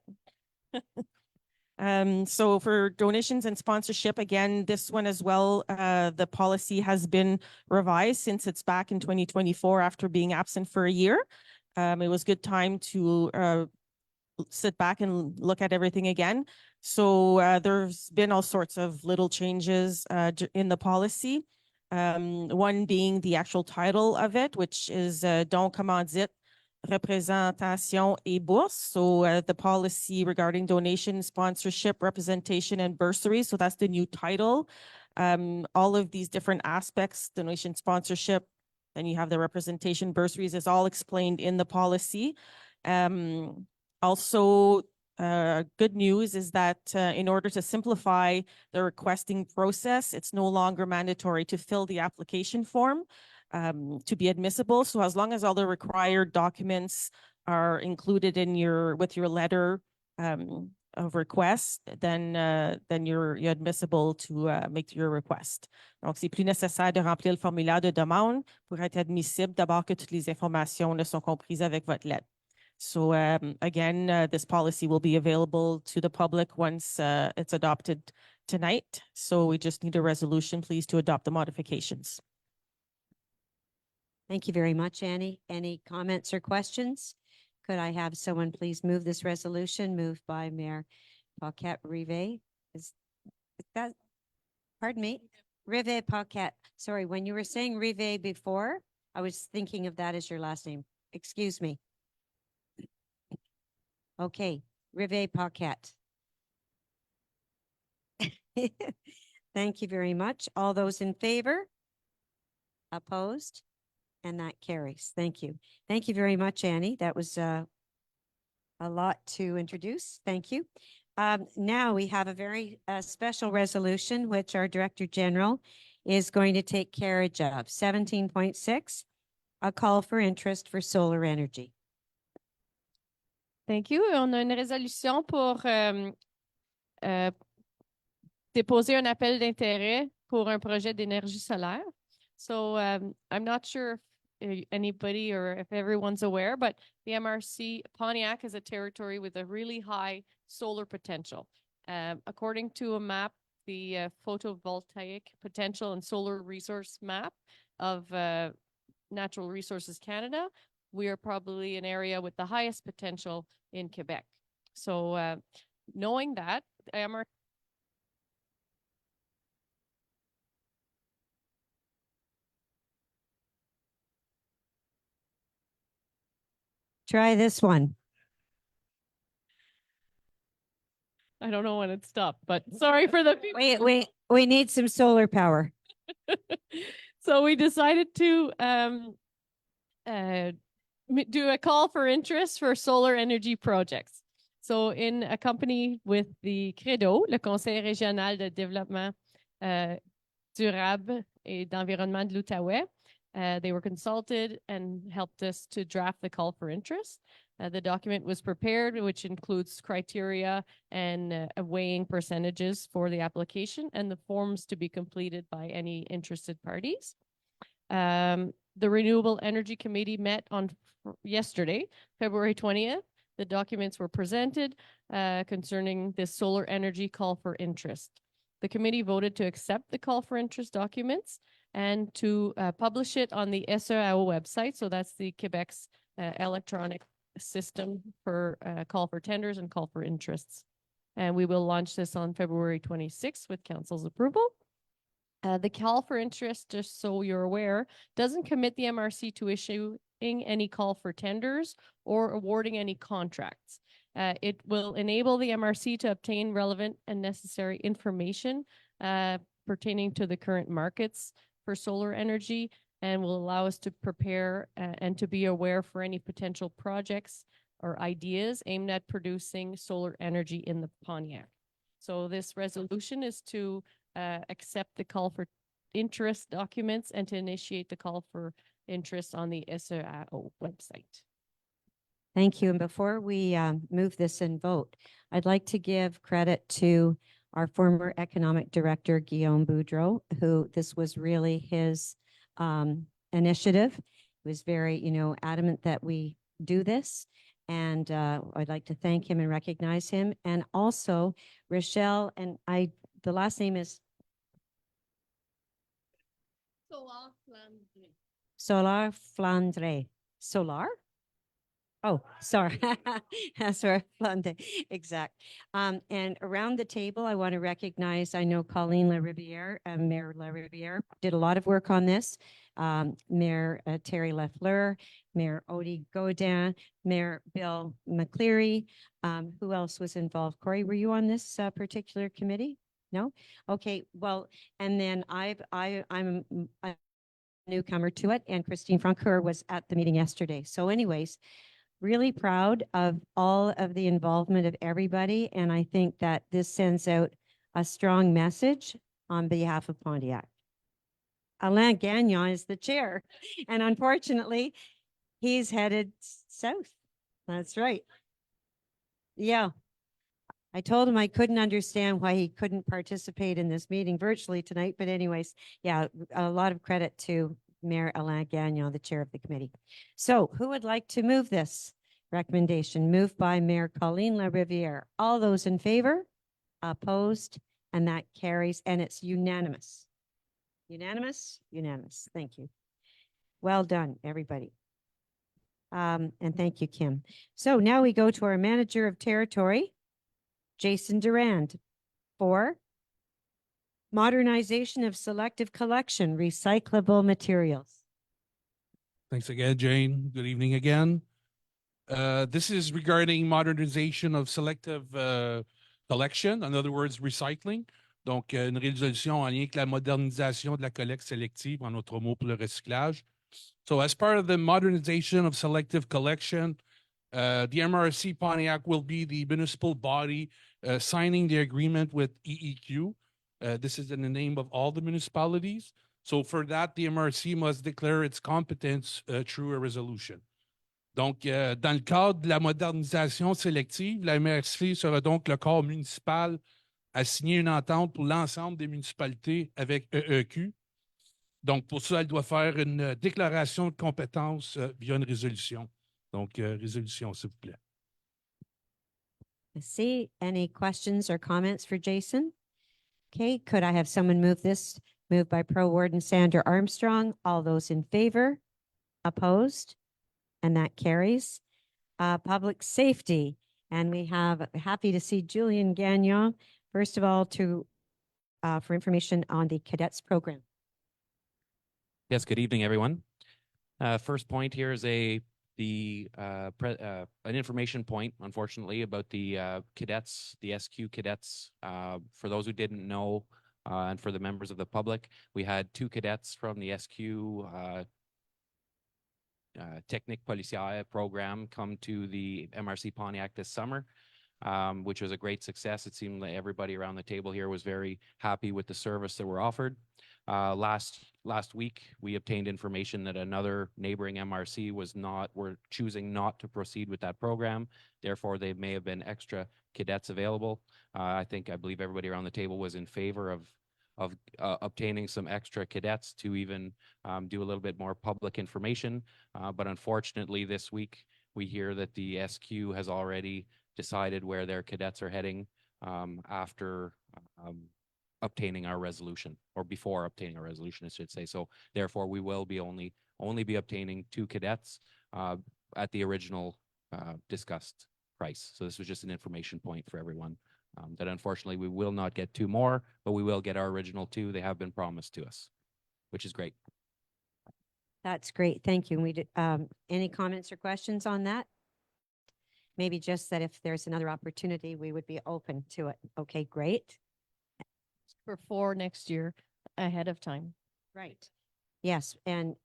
So for donations and sponsorship, again, this one as well, the policy has been revised since it's back in 2024 after being absent for a year. It was good time to sit back and look at everything again. So there's been all sorts of little changes in the policy. One being the actual title of it, which is Don Commandite, Représentation et Bourse. So the policy regarding donation, sponsorship, representation, and bursary. So that's the new title. All of these different aspects, donation, sponsorship, then you have the representation, bursaries is all explained in the policy. Also, good news is that in order to simplify the requesting process, it's no longer mandatory to fill the application form to be admissible. So as long as all the required documents are included in with your letter of request, then you're admissible to make your request. Donc, c'est plus nécessaire de remplir le formulaire de demande pour être admissible d'abord que toutes les informations ne sont comprises avec votre lettre. So again, this policy will be available to the public once it's adopted tonight. So we just need a resolution, please, to adopt the modifications. Thank you very much, Annie. Any comments or questions? Could I have someone please move this resolution? Moved by Mayor Paquette Rivet. Is that, pardon me? Rivet Paquette. Sorry, when you were saying Rivet before, I was thinking of that as your last name. Excuse me. Okay, Rivet Paquette. Thank you very much. All those in favor? Opposed? And that carries. Thank you. Thank you very much, Annie. That was a lot to introduce. Thank you. Now we have a very special resolution, which our Director General is going to take carriage of. 17.6, a call for interest for solar energy. Thank you. On a une résolution pour déposer un appel d'intérêt pour un projet d'énergie solaire. So I'm not sure if anybody or if everyone's aware, but the MRC Pontiac is a territory with a really high solar potential. According to a map, the photovoltaic potential and solar resource map of Natural Resources Canada, we are probably an area with the highest potential in Quebec. So knowing that, MRC Try this one. I don't know when it stopped, but sorry for the people. We need some solar power. So we decided to do a call for interest for solar energy projects. So in a company with the CREDO, le Conseil régional de développement durable et d'environnement de l'Outaouais, they were consulted and helped us to draft the call for interest. The document was prepared, which includes criteria and weighing percentages for the application and the forms to be completed by any interested parties. The Renewable Energy Committee met on yesterday, February 20th, the documents were presented concerning this solar energy call for interest. The committee voted to accept the call for interest documents and to publish it on the SEAO website. So that's the Quebec's electronic system for call for tenders and call for interests. And we will launch this on February 26th with council's approval. The call for interest, just so you're aware, doesn't commit the MRC to issuing any call for tenders or awarding any contracts. It will enable the MRC to obtain relevant and necessary information pertaining to the current markets for solar energy, and will allow us to prepare and to be aware for any potential projects or ideas aimed at producing solar energy in the Pontiac. So this resolution is to accept the call for interest documents and to initiate the call for interest on the SEAO website. Thank you. And before we move this and vote, I'd like to give credit to our former economic director, Guillaume Boudreau, who this was really his initiative. He was very, adamant that we do this. And I'd like to thank him and recognize him. And also Rochelle, and the last name is Solar Flandre. Solar? Oh, sorry. That's right, Flandre. Exact. And around the table, I want to recognize, I know Colleen LaRiviere, Mayor LaRiviere, did a lot of work on this. Mayor Terry Lafleur, Mayor Odie Godin, Mayor Bill McCleary. Who else was involved? Corey, were you on this particular committee? No? Okay, well, and then I'm a newcomer to it, and Christine Francoeur was at the meeting yesterday. So anyways, really proud of all of the involvement of everybody, and I think that this sends out a strong message on behalf of Pontiac. Alain Gagnon is the chair, and unfortunately, he's headed south. That's right. Yeah. I told him I couldn't understand why he couldn't participate in this meeting virtually tonight, but anyways, yeah, a lot of credit to Mayor Alain Gagnon, the chair of the committee. So who would like to move this recommendation? Moved by Mayor Colleen LaRiviere. All those in favor? Opposed? And that carries, and it's unanimous. Unanimous? Unanimous. Thank you. Well done, everybody. And thank you, Kim. So now we go to our manager of territory, Jason Durand, for modernization of selective collection, recyclable materials. Thanks again, Jane. Good evening again. This is regarding modernization of selective collection, in other words, recycling. Donc, une résolution en lien avec la modernisation de la collecte sélective, en autres mots, pour le recyclage. So, as part of the modernization of selective collection, the MRC Pontiac will be the municipal body signing the agreement with EEQ. This is in the name of all the municipalities. So for that, the MRC must declare its competence through a resolution. Donc, dans le cadre de la modernisation sélective, la MRC sera donc le corps municipal à signer une entente pour l'ensemble des municipalités avec EEQ. Donc, pour ça, elle doit faire une déclaration de compétence via une résolution. Donc, résolution, s'il vous plaît. Let's see, any questions or comments for Jason? Okay, could I have someone move this? Moved by Pro Warden Sandra Armstrong. All those in favor? Opposed? And that carries. Public safety. And we have, happy to see Julian Gagnon, first of all, for information on the cadets program. Yes, good evening, everyone. First point here is an information point, unfortunately, about the cadets, the SQ cadets. For those who didn't know, and for the members of the public, we had 2 cadets from the SQ Technique Policière program come to the MRC Pontiac this summer, which was a great success. It seemed like everybody around the table here was very happy with the service that were offered. Last week, we obtained information that another neighboring MRC were choosing not to proceed with that program. Therefore, there may have been extra cadets available. I believe everybody around the table was in favor of obtaining some extra cadets to even do a little bit more public information. But unfortunately, this week, We hear that the SQ has already decided where their cadets are heading after obtaining our resolution, or before obtaining a resolution, I should say. So therefore, we will be only be obtaining 2 cadets at the original discussed price. So this was just an information point for everyone that unfortunately we will not get 2 more, but we will get our original 2. They have been promised to us, which is great. That's great. Thank you. Any comments or questions on that? Maybe just that if there's another opportunity, we would be open to it. Okay, great. For 4 next year ahead of time. Right. Yes, and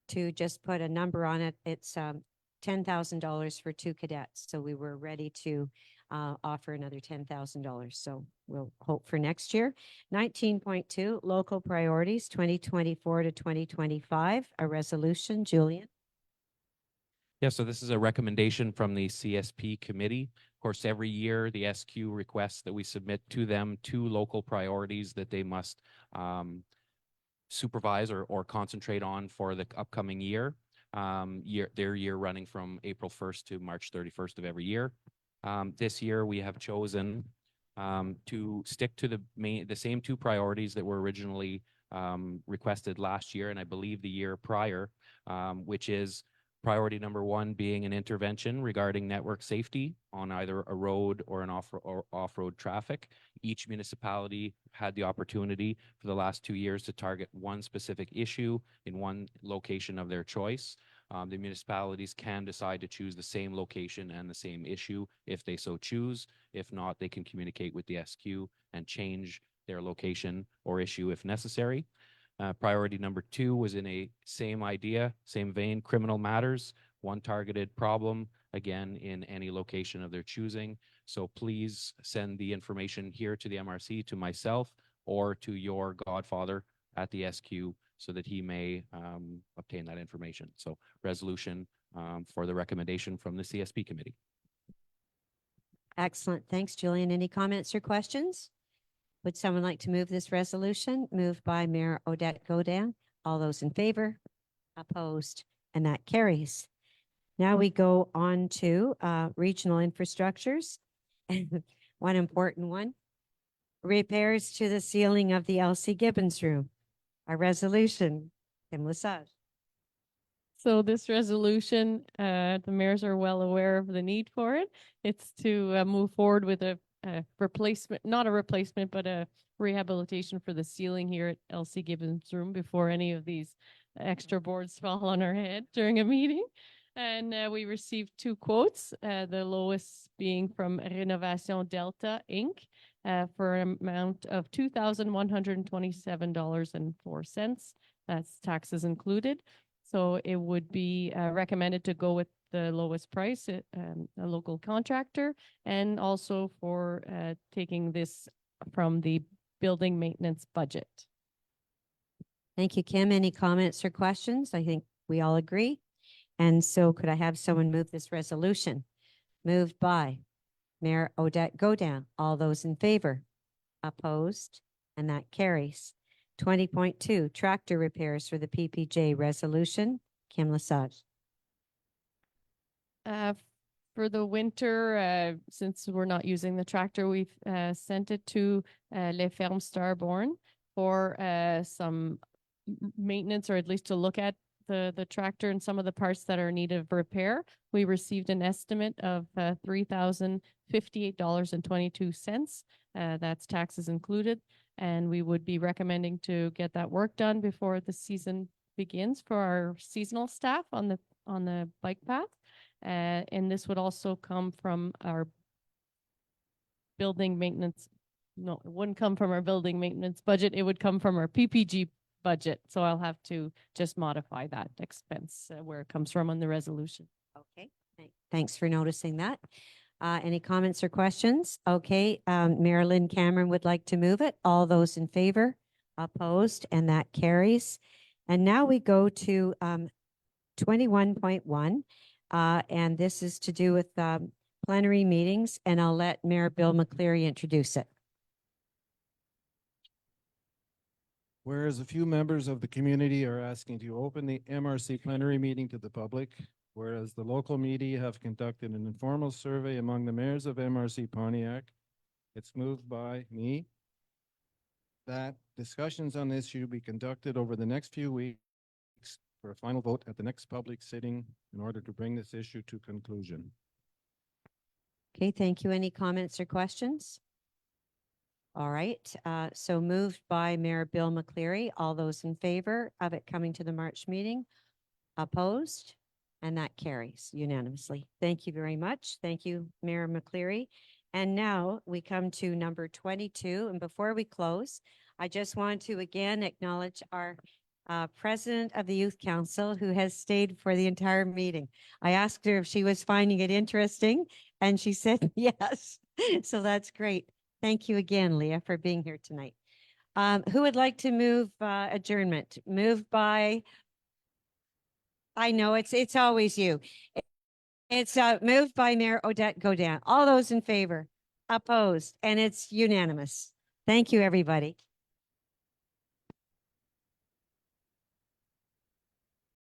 to just put a number on it, it's $10,000 for 2 cadets. So we were ready to offer another $10,000. So we'll hope for next year. 19.2, local priorities 2024 to 2025, a resolution. Julian? Yeah, so this is a recommendation from the CSP committee. Of course, every year the SQ requests that we submit to them 2 local priorities that they must supervise or concentrate on for the upcoming year. Their year running from April 1st to March 31st of every year. This year we have chosen to stick to the same 2 priorities that were originally requested last year, and I believe the year prior, which is priority number 1 being an intervention regarding network safety on either a road or an off-road traffic. Each municipality had the opportunity for the last 2 years to target one specific issue in one location of their choice. The municipalities can decide to choose the same location and the same issue if they so choose. If not, they can communicate with the SQ and change their location or issue if necessary. Priority number 2 was in a same idea, same vein, criminal matters, one targeted problem, again, in any location of their choosing. So please send the information here to the MRC, to myself, or to your godfather at the SQ so that he may obtain that information. So resolution for the recommendation from the CSP committee. Excellent. Thanks, Julian. Any comments or questions? Would someone like to move this resolution? Moved by Mayor Odette Godin. All those in favor? Opposed? And that carries. Now we go on to regional infrastructures. One important one. Repairs to the ceiling of the Elsie Gibbons room. A resolution. Kim Lesage. So this resolution, the mayors are well aware of the need for it. It's to move forward with a replacement, not a replacement, but a rehabilitation for the ceiling here at Elsie Gibbons' room before any of these extra boards fall on our head during a meeting. And we received 2 quotes, the lowest being from Renovation Delta, Inc., for an amount of $2,127.04. That's taxes included. So it would be recommended to go with the lowest price, a local contractor, and also for taking this from the building maintenance budget. Thank you, Kim. Any comments or questions? I think we all agree. And so could I have someone move this resolution? Moved by Mayor Odette Godin. All those in favor? Opposed? And that carries. 20.2, tractor repairs for the PPJ resolution. Kim Lesage. For the winter, since we're not using the tractor, we've sent it to Les Fermes Starborn for some maintenance, or at least to look at the tractor and some of the parts that are in need of repair. We received an estimate of $3,058.22. That's taxes included. And we would be recommending to get that work done before the season begins for our seasonal staff on the bike path. And this would also come from our building maintenance. No, it wouldn't come from our building maintenance budget. It would come from our PPG budget. So I'll have to just modify that expense where it comes from on the resolution. Okay, thanks for noticing that. Any comments or questions? Okay, Marilyn Cameron would like to move it. All those in favor? Opposed? And that carries. And now we go to 21.1. And this is to do with plenary meetings, and I'll let Mayor Bill McCleary introduce it. Whereas a few members of the community are asking to open the MRC plenary meeting to the public, whereas the local media have conducted an informal survey among the mayors of MRC Pontiac, it's moved by me that discussions on this issue be conducted over the next few weeks for a final vote at the next public sitting in order to bring this issue to conclusion. Okay, thank you. Any comments or questions? All right, so moved by Mayor Bill McCleary. All those in favor of it coming to the March meeting? Opposed? And that carries unanimously. Thank you very much. Thank you, Mayor McCleary. And now we come to number 22. And before we close, I just want to again acknowledge our President of the Youth Council, who has stayed for the entire meeting. I asked her if she was finding it interesting, and she said yes. So that's great. Thank you again, Leah, for being here tonight. Who would like to move adjournment? Moved by, I know it's always you. It's moved by Mayor Odette Godin. All those in favor? Opposed? And it's unanimous. Thank you, everybody.